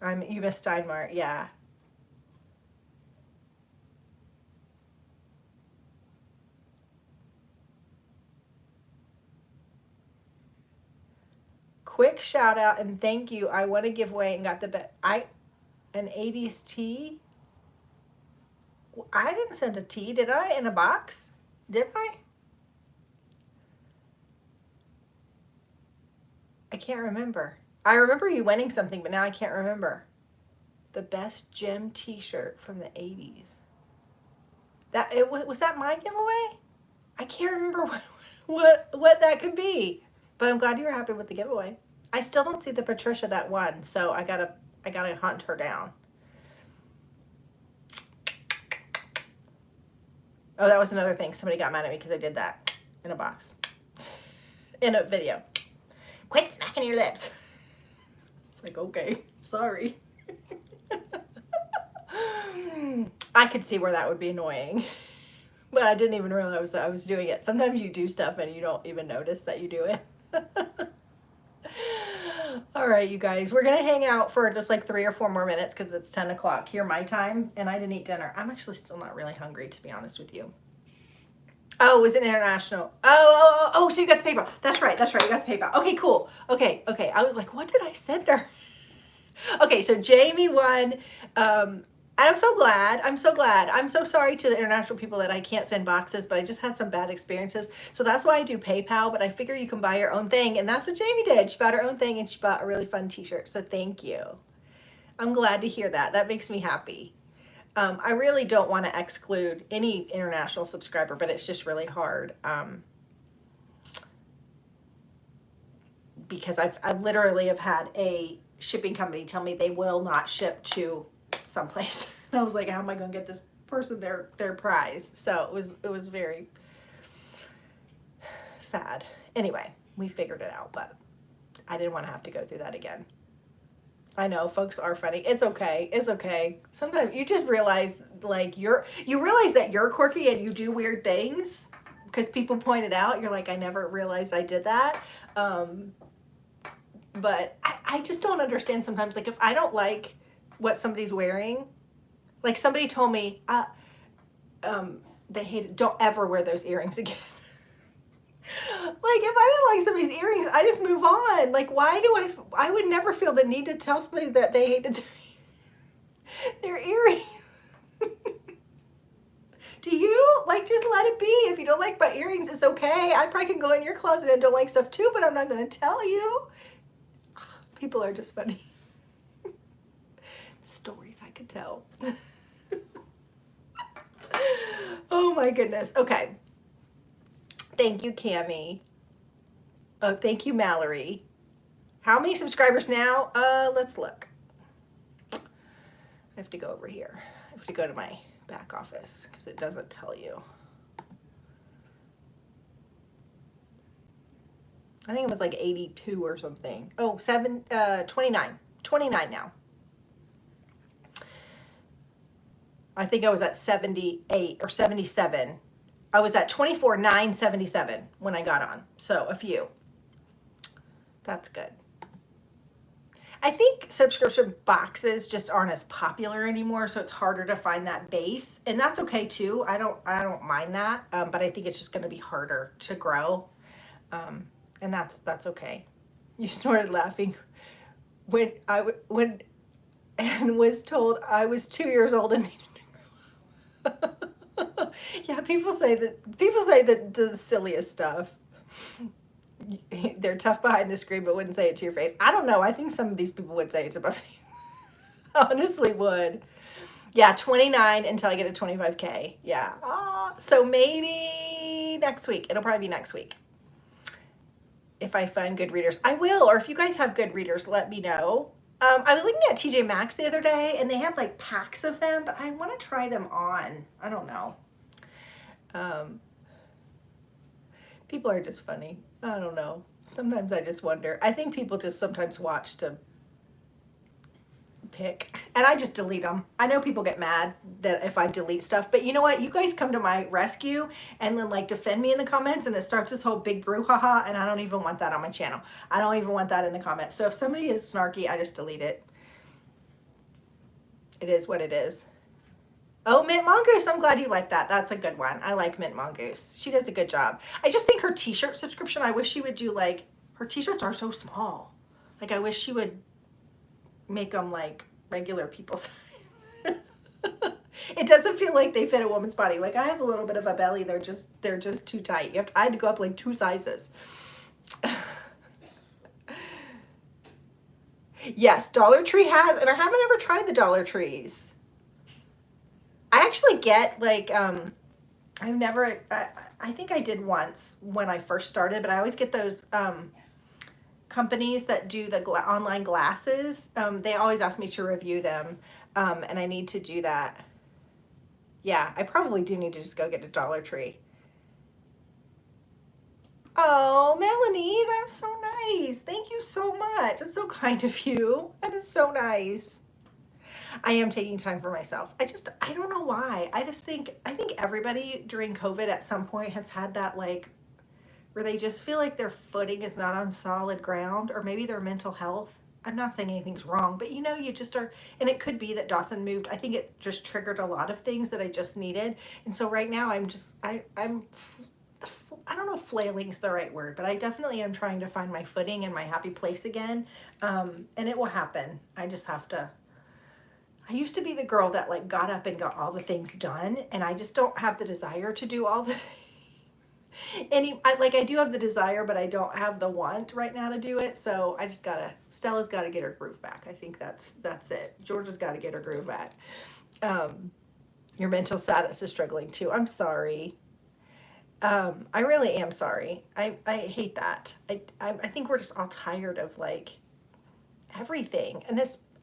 You missed Steinmart. Yeah. Quick shout out and thank you. I want to give away and got an 80s tee. I didn't send a tee, did I? In a box? Did I? I can't remember. I remember you winning something, but now I can't remember. The best gem t-shirt from the 80s. Was that my giveaway? I can't remember what that could be. But I'm glad you were happy with the giveaway. I still don't see the Patricia that won, so I gotta hunt her down. Oh, that was another thing. Somebody got mad at me because I did that in a box. In a video. Quit smacking your lips. It's like, okay, sorry. I could see where that would be annoying. But I didn't even realize that I was doing it. Sometimes you do stuff and you don't even notice that you do it. All right, you guys, we're gonna hang out for just like 3 or 4 more minutes because it's 10 o'clock here my time, and I didn't eat dinner. I'm actually still not really hungry, to be honest with you. Oh, it was an international. Oh, so you got the PayPal. That's right. You got the PayPal. Okay, cool. Okay. I was like, what did I send her? Okay, so Jamie won. And I'm so glad. I'm so sorry to the international people that I can't send boxes, but I just had some bad experiences. So that's why I do PayPal, but I figure you can buy your own thing. And that's what Jamie did. She bought her own thing and she bought a really fun t-shirt. So thank you. I'm glad to hear that. That makes me happy. I really don't want to exclude any international subscriber, but it's just really hard. Because I literally have had a shipping company tell me they will not ship to someplace. And I was like, how am I going to get this person their prize? So it was very sad. Anyway, we figured it out, but I didn't want to have to go through that again. I know folks are funny. It's okay. It's okay. Sometimes you just realize like you realize that you're quirky and you do weird things because people point it out. You're like, I never realized I did that. But I just don't understand sometimes. Like if I don't like what somebody's wearing, like somebody told me, they hated, don't ever wear those earrings again. Like if I didn't like somebody's earrings, I just move on. Like why do I would never feel the need to tell somebody that they hated their earrings. Do you? Like just let it be. If you don't like my earrings, it's okay. I probably can go in your closet and don't like stuff too, but I'm not going to tell you. People are just funny. The stories I could tell. Oh my goodness. Okay. Thank you, Cammie. Oh, thank you, Mallory. How many subscribers now? Let's look. I have to go over here. I have to go to my back office because it doesn't tell you. I think it was like 82 or something. Oh, 29. 29 now. I think I was at 78 or 77. I was at 24,977 when I got on. So a few. That's good. I think subscription boxes just aren't as popular anymore, so it's harder to find that base, and that's okay too. I don't mind that, but I think it's just going to be harder to grow, um, and that's okay. You started laughing when when and was told I was 2 years old and yeah, people say that the silliest stuff. They're tough behind the screen, but wouldn't say it to your face. I don't know. I think some of these people would say it to my face. Honestly, would. Yeah, 29 until I get to 25K. Yeah. So maybe next week. It'll probably be next week. If I find good readers, I will. Or if you guys have good readers, let me know. I was looking at TJ Maxx the other day, and they had like packs of them, but I want to try them on. I don't know. People are just funny. I don't know. Sometimes I just wonder. I think people just sometimes watch to pick, and I just delete them. I know people get mad that if I delete stuff, but you know what? You guys come to my rescue and then like defend me in the comments, and it starts this whole big brouhaha, and I don't even want that on my channel. I don't even want that in the comments. So if somebody is snarky, I just delete it. It is what it is. Oh, Mint Mongoose, I'm glad you like that. That's a good one. I like Mint Mongoose. She does a good job. I just think her t-shirt subscription, I wish she would do like, her t-shirts are so small. Like I wish she would make them like regular people size. It doesn't feel like they fit a woman's body. Like I have a little bit of a belly. They're just too tight. I had to go up like 2 sizes. Yes, Dollar Tree has, and I haven't ever tried the Dollar Trees. I actually get like I've never I think I did once when I first started, but I always get those companies that do the online glasses. They always ask me to review them, and I need to do that. Yeah, I probably do need to just go get a Dollar Tree. Oh, Melanie, that's so nice. Thank you so much. That's so kind of you. That is so nice. I am taking time for myself. I don't know why. I think everybody during COVID at some point has had that like where they just feel like their footing is not on solid ground, or maybe their mental health. I'm not saying anything's wrong, but you know, you just are, and it could be that Dawson moved. I think it just triggered a lot of things that I just needed. And so right now I'm I don't know if flailing is the right word, but I definitely am trying to find my footing and my happy place again. And it will happen. I just have to. I used to be the girl that like got up and got all the things done, and I just don't have the desire to do all the I do have the desire, but I don't have the want right now to do it. So I just Stella's gotta get her groove back. I think that's it. Georgia's gotta get her groove back. Your mental status is struggling too. I'm sorry. I really am sorry. I hate that. I think we're just all tired of like everything, and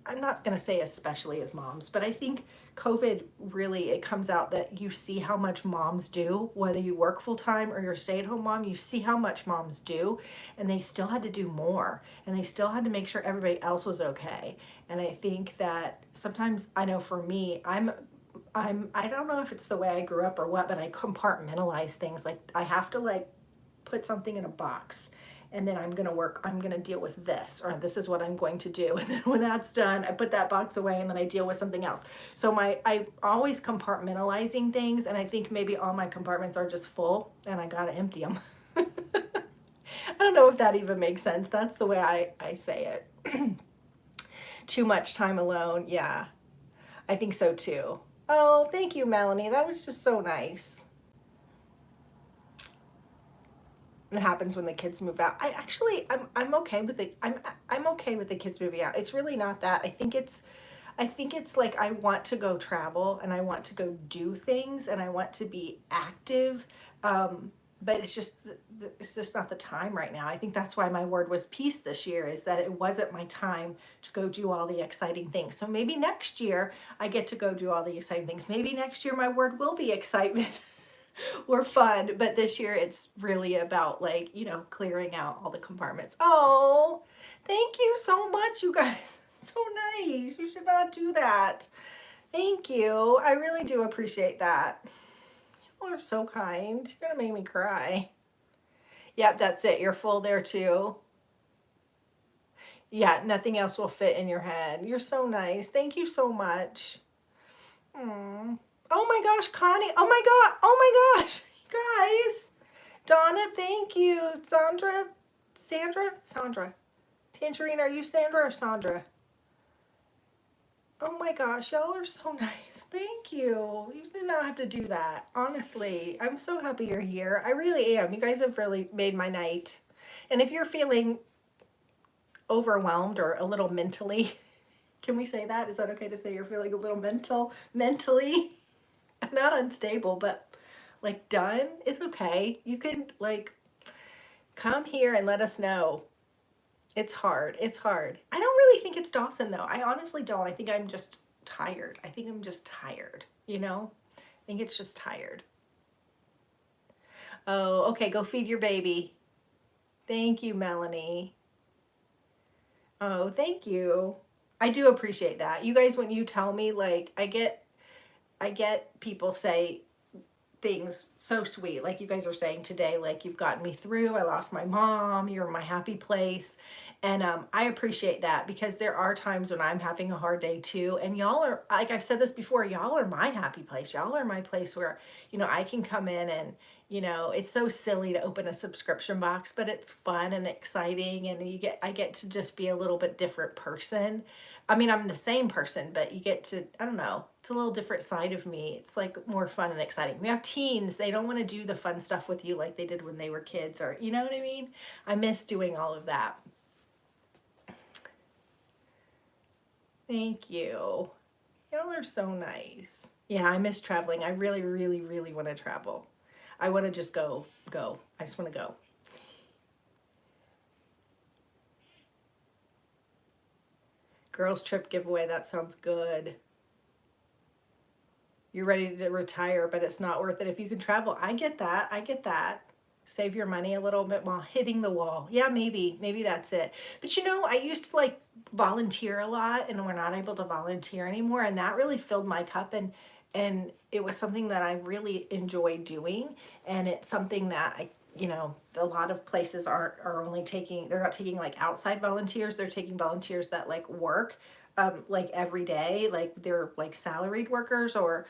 I'm not going to say especially as moms, but I think COVID really, it comes out that you see how much moms do, whether you work full time or you're a stay-at-home mom, you see how much moms do, and they still had to do more, and they still had to make sure everybody else was okay. And I think that sometimes, I know for me, I don't know if it's the way I grew up or what, but I compartmentalize things. Like I have to like put something in a box, and then I'm going to deal with this, or this is what I'm going to do. And then when that's done, I put that box away, and then I deal with something else. So I always compartmentalizing things, and I think maybe all my compartments are just full, and I got to empty them. I don't know if that even makes sense. That's the way I say it. Too much time alone. Yeah, I think so too. Oh, thank you, Melanie. That was just so nice. It happens when the kids move out. I'm okay with it. I'm okay with the kids moving out. It's really not that. I think it's like I want to go travel, and I want to go do things, and I want to be active. But it's just not the time right now. I think that's why my word was peace this year, is that it wasn't my time to go do all the exciting things. So maybe next year I get to go do all the exciting things. Maybe next year my word will be excitement. Or fun, but this year it's really about like, clearing out all the compartments. Oh, thank you so much, you guys. So nice. You should not do that. Thank you. I really do appreciate that. You are so kind. You're gonna make me cry. Yep, that's it. You're full there too. Yeah, nothing else will fit in your head. You're so nice. Thank you so much. Mm. Oh my gosh, Connie. Oh my God. Oh my gosh. Guys. Donna, thank you. Sandra. Tangerine, are you Sandra or Sandra? Oh my gosh, y'all are so nice. Thank you. You did not have to do that. Honestly, I'm so happy you're here. I really am. You guys have really made my night. And if you're feeling overwhelmed or a little mentally, can we say that? Is that okay to say you're feeling a little mentally, not unstable, but like done? It's okay. You can like come here and let us know. It's hard. It's hard. I don't really think it's Dawson though. I honestly don't. I think I'm just tired. I think I'm just tired, you know? I think it's just tired. Oh, okay. Go feed your baby. Thank you, Melanie. Oh, thank you. I do appreciate that. You guys, when you tell me, like, I get people say things so sweet, like you guys are saying today, like, you've gotten me through, I lost my mom, you're my happy place. And I appreciate that, because there are times when I'm having a hard day too, and y'all are, like I've said this before, y'all are my happy place. Y'all are my place where, you know, I can come in and, you know, it's so silly to open a subscription box, but it's fun and exciting, and I get to just be a little bit different person. I mean, I'm the same person, but you get to, I don't know, it's a little different side of me. It's like more fun and exciting. We have teens, they don't want to do the fun stuff with you like they did when they were kids, or, you know what I mean? I miss doing all of that. Thank you. Y'all are so nice. Yeah, I miss traveling. I really, really, really want to travel. I want to just go. I just want to go. Girls trip giveaway, that sounds good. You're ready to retire, but it's not worth it if you can travel. I get that. I get that. Save your money a little bit while hitting the wall. Yeah, maybe that's it. But you know, I used to like volunteer a lot, and we're not able to volunteer anymore, and that really filled my cup, and it was something that I really enjoy doing, and it's something that I, you know, a lot of places are only taking, they're not taking like outside volunteers, they're taking volunteers that like work like every day, like they're like salaried workers, or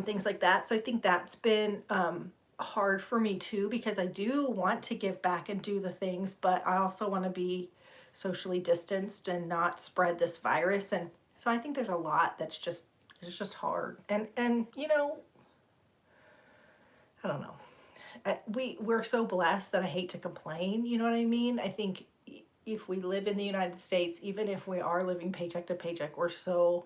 things like that. So I think that's been hard for me too, because I do want to give back and do the things, but I also want to be socially distanced and not spread this virus. And so I think there's a lot that's just, it's just hard. And you know, I don't know. We're so blessed that I hate to complain, you know what I mean? I think if we live in the United States, even if we are living paycheck to paycheck, we're so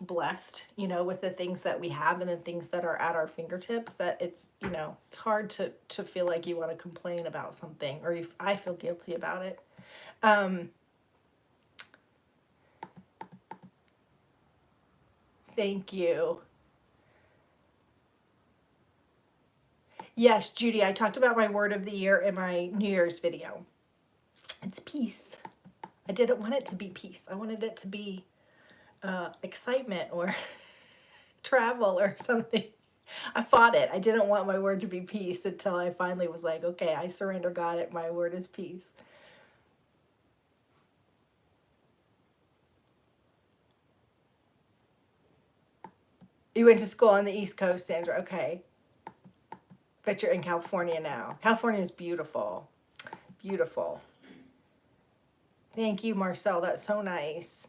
blessed, you know, with the things that we have and the things that are at our fingertips, that it's, you know, it's hard to feel like you want to complain about something, or if I feel guilty about it. Thank you. Yes, Judy, I talked about my word of the year in my New Year's video. It's peace. I didn't want it to be peace. I wanted it to be excitement or travel or something. I fought it. I didn't want my word to be peace until I finally was like, okay, I surrender, got it. My word is peace. You went to school on the East Coast, Sandra. Okay. But you're in California now. California is beautiful. Beautiful. Thank you, Marcel. That's so nice.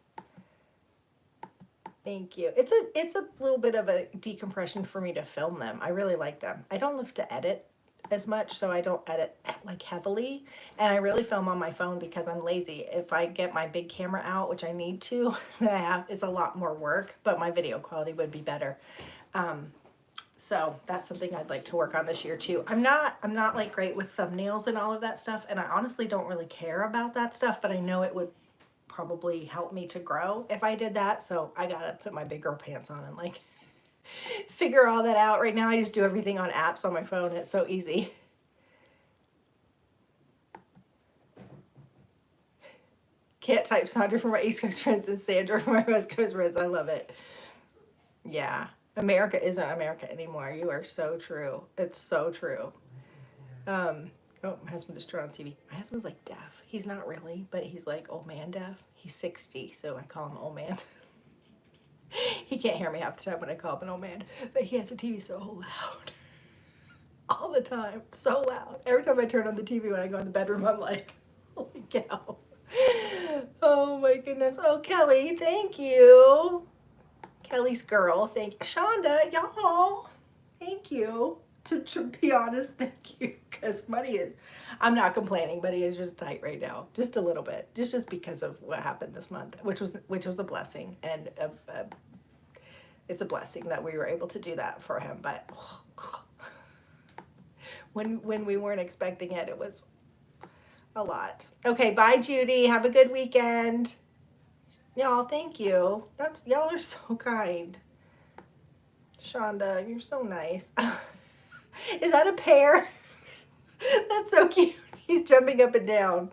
Thank you. It's a little bit of a decompression for me to film them. I really like them. I don't live to edit as much, so I don't edit like heavily, and I really film on my phone because I'm lazy. If I get my big camera out, which I need to, then I have, it's a lot more work, but my video quality would be better. So that's something I'd like to work on this year too. I'm not like great with thumbnails and all of that stuff, and I honestly don't really care about that stuff, but I know it would probably help me to grow if I did that. So I gotta put my big girl pants on and like figure all that out. Right now I just do everything on apps on my phone. It's so easy. Can't type Sandra for my East Coast friends and Sandra for my West Coast friends. I love it. Yeah. America isn't America anymore. You are so true. It's so true. Oh, my husband just turned on TV. My husband's like deaf. He's not really, but he's like old man deaf. He's 60, so I call him old man. He can't hear me half the time when I call him an old man, but he has the TV so loud. All the time. So loud. Every time I turn on the TV when I go in the bedroom, I'm like, holy cow. Oh my goodness. Oh, Kelly, thank you. Kelly's girl, thank you. Shonda, y'all, thank you. To be honest, thank you. Because money is, I'm not complaining, money is just tight right now. Just a little bit. Just because of what happened this month, which was a blessing. And it's a blessing that we were able to do that for him. But when we weren't expecting it, it was a lot. Okay, bye, Judy. Have a good weekend. Y'all, thank you. Y'all are so kind. Shonda, you're so nice. Is that a pear? That's so cute. He's jumping up and down.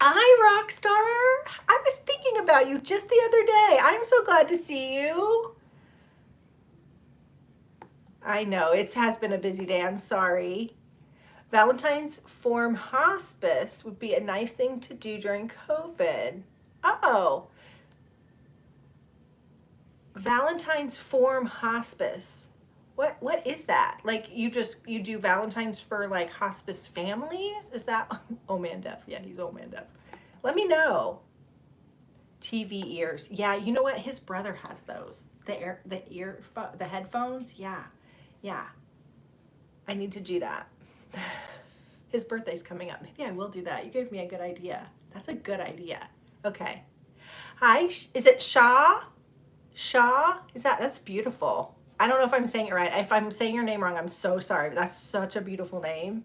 Hi, Rockstar. I was thinking about you just the other day. I'm so glad to see you. I know, it has been a busy day. I'm sorry. Valentine's Form Hospice would be a nice thing to do during COVID. Oh. Valentine's Form Hospice. What is that? Like you do Valentine's for like hospice families? Is that old man deaf? Yeah, he's old man deaf. Let me know. TV ears. Yeah, you know what? His brother has those. The headphones. Yeah. I need to do that. His birthday's coming up. Maybe I will do that. You gave me a good idea. That's a good idea. Okay. Hi, is it Shaw? Shaw? That's beautiful. I don't know if I'm saying it right. If I'm saying your name wrong, I'm so sorry. But that's such a beautiful name.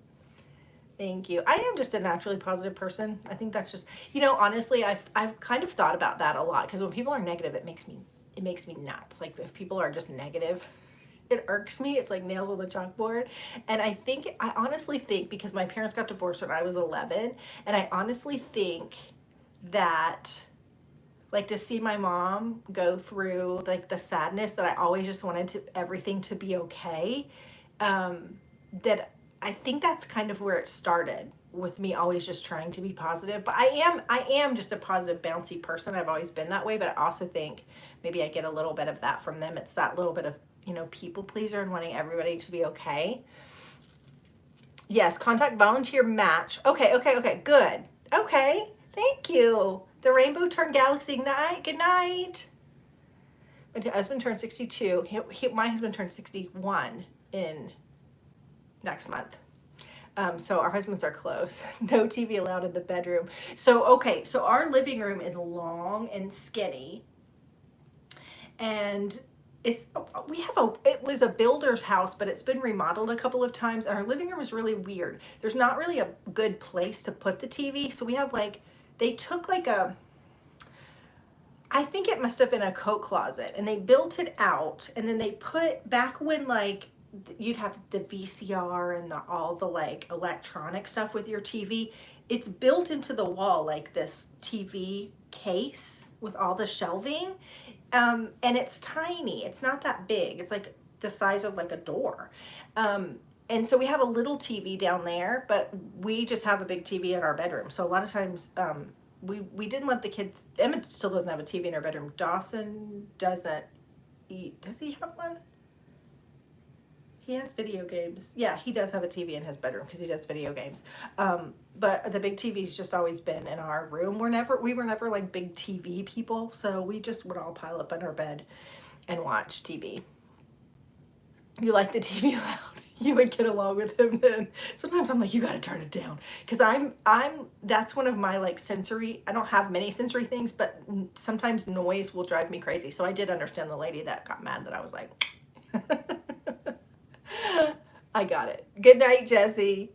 Thank you. I am just a naturally positive person. I think that's just, honestly, I've kind of thought about that a lot because when people are negative, it makes me nuts. Like if people are just negative, it irks me. It's like nails on the chalkboard. And I honestly think because my parents got divorced when I was 11, and I honestly think that like to see my mom go through like the sadness that I always just wanted everything to be okay. That I think that's kind of where it started with me always just trying to be positive. But I am just a positive, bouncy person. I've always been that way. But I also think maybe I get a little bit of that from them. It's that little bit of, people pleaser and wanting everybody to be okay. Yes, contact volunteer match. Okay, good. Okay, thank you. The rainbow turned galaxy night. Good night. My husband turned 62. My husband turned 61 in next month. So our husbands are close. No TV allowed in the bedroom. So our living room is long and skinny. And it was a builder's house, but it's been remodeled a couple of times. And our living room is really weird. There's not really a good place to put the TV. So we have they took I think it must have been a coat closet, and they built it out, and then they put back when you'd have the VCR and all the electronic stuff with your TV. It's built into the wall like this TV case with all the shelving, and it's tiny. It's not that big. It's like the size of like a door. And so we have a little TV down there, but we just have a big TV in our bedroom. So a lot of times, we didn't let the kids. Emmett still doesn't have a TV in her bedroom. Dawson doesn't eat. Does he have one? He has video games. Yeah, he does have a TV in his bedroom because he does video games. But the big TV's just always been in our room. We were never like big TV people, so we just would all pile up in our bed and watch TV. You like the TV loud? You would get along with him then. Sometimes I'm like, you got to turn it down. Because that's one of my sensory, I don't have many sensory things, but sometimes noise will drive me crazy. So I did understand the lady that got mad that I was like, I got it. Good night, Jessie.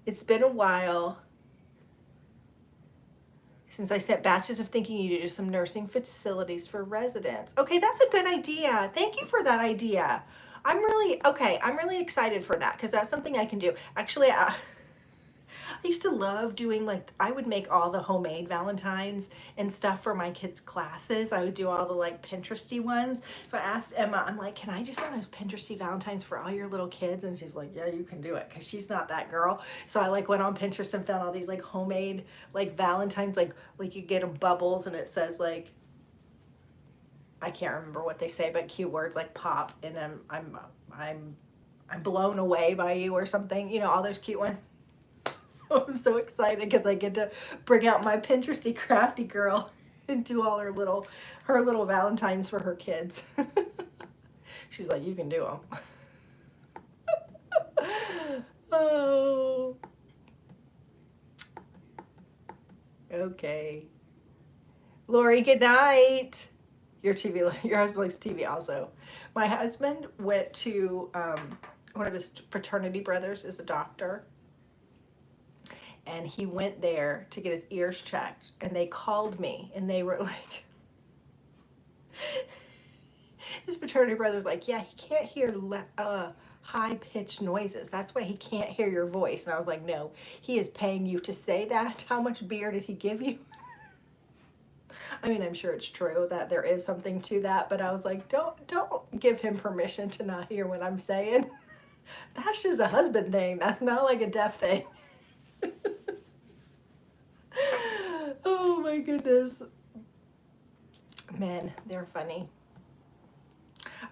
It's been a while since I sent batches of thinking you to some nursing facilities for residents. Okay, that's a good idea. Thank you for that idea. I'm really excited for that because that's something I can do. Actually, I used to love doing, like, I would make all the homemade Valentines and stuff for my kids' classes. I would do all the like Pinteresty ones. So I asked Emma, I'm like, can I do some of those Pinteresty Valentines for all your little kids? And she's like, yeah, you can do it, because she's not that girl. So I like went on Pinterest and found all these like homemade like Valentines, like you get them bubbles and it says like, I can't remember what they say, but cute words like pop and I'm blown away by you or something, you know, all those cute ones. So I'm so excited because I get to bring out my Pinteresty crafty girl and do all her little Valentines for her kids. She's like, you can do them. Oh. Okay. Lori, good night. Your husband likes TV also. My husband went to, one of his fraternity brothers is a doctor. And he went there to get his ears checked, and they called me, and they were like, his fraternity brother's like, yeah, he can't hear high-pitched noises. That's why he can't hear your voice. And I was like, no, he is paying you to say that. How much beer did he give you? I mean, I'm sure it's true that there is something to that, but I was like, don't give him permission to not hear what I'm saying. That's just a husband thing. That's not like a deaf thing. Oh my goodness. Men, they're funny.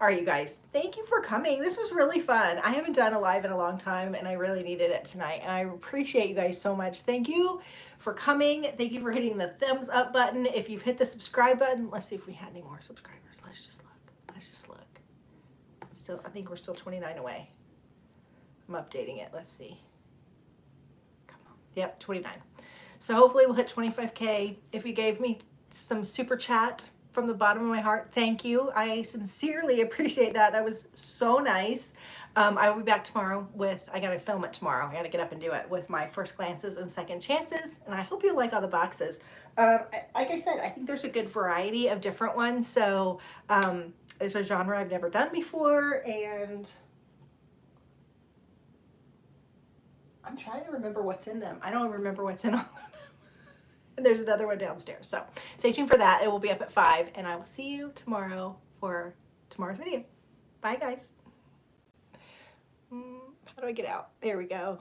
All right, you guys, thank you for coming. This was really fun. I haven't done a live in a long time, and I really needed it tonight, and I appreciate you guys so much. Thank you for coming. Thank you for hitting the thumbs up button. If you've hit the subscribe button, let's see if we had any more subscribers. Let's just look. Still, I think we're still 29 away. I'm updating it. Let's see. Come on. Yep, 29. So hopefully we'll hit 25K. If you gave me some super chat from the bottom of my heart, thank you. I sincerely appreciate that. That was so nice. I will be back tomorrow I gotta film it tomorrow. I gotta get up and do it with my first glances and second chances. And I hope you like all the boxes. Like I said, I think there's a good variety of different ones. So it's a genre I've never done before. And I'm trying to remember what's in them. I don't remember what's in all of them. And there's another one downstairs. So stay tuned for that. It will be up at 5. And I will see you tomorrow for tomorrow's video. Bye, guys. How do I get out? There we go.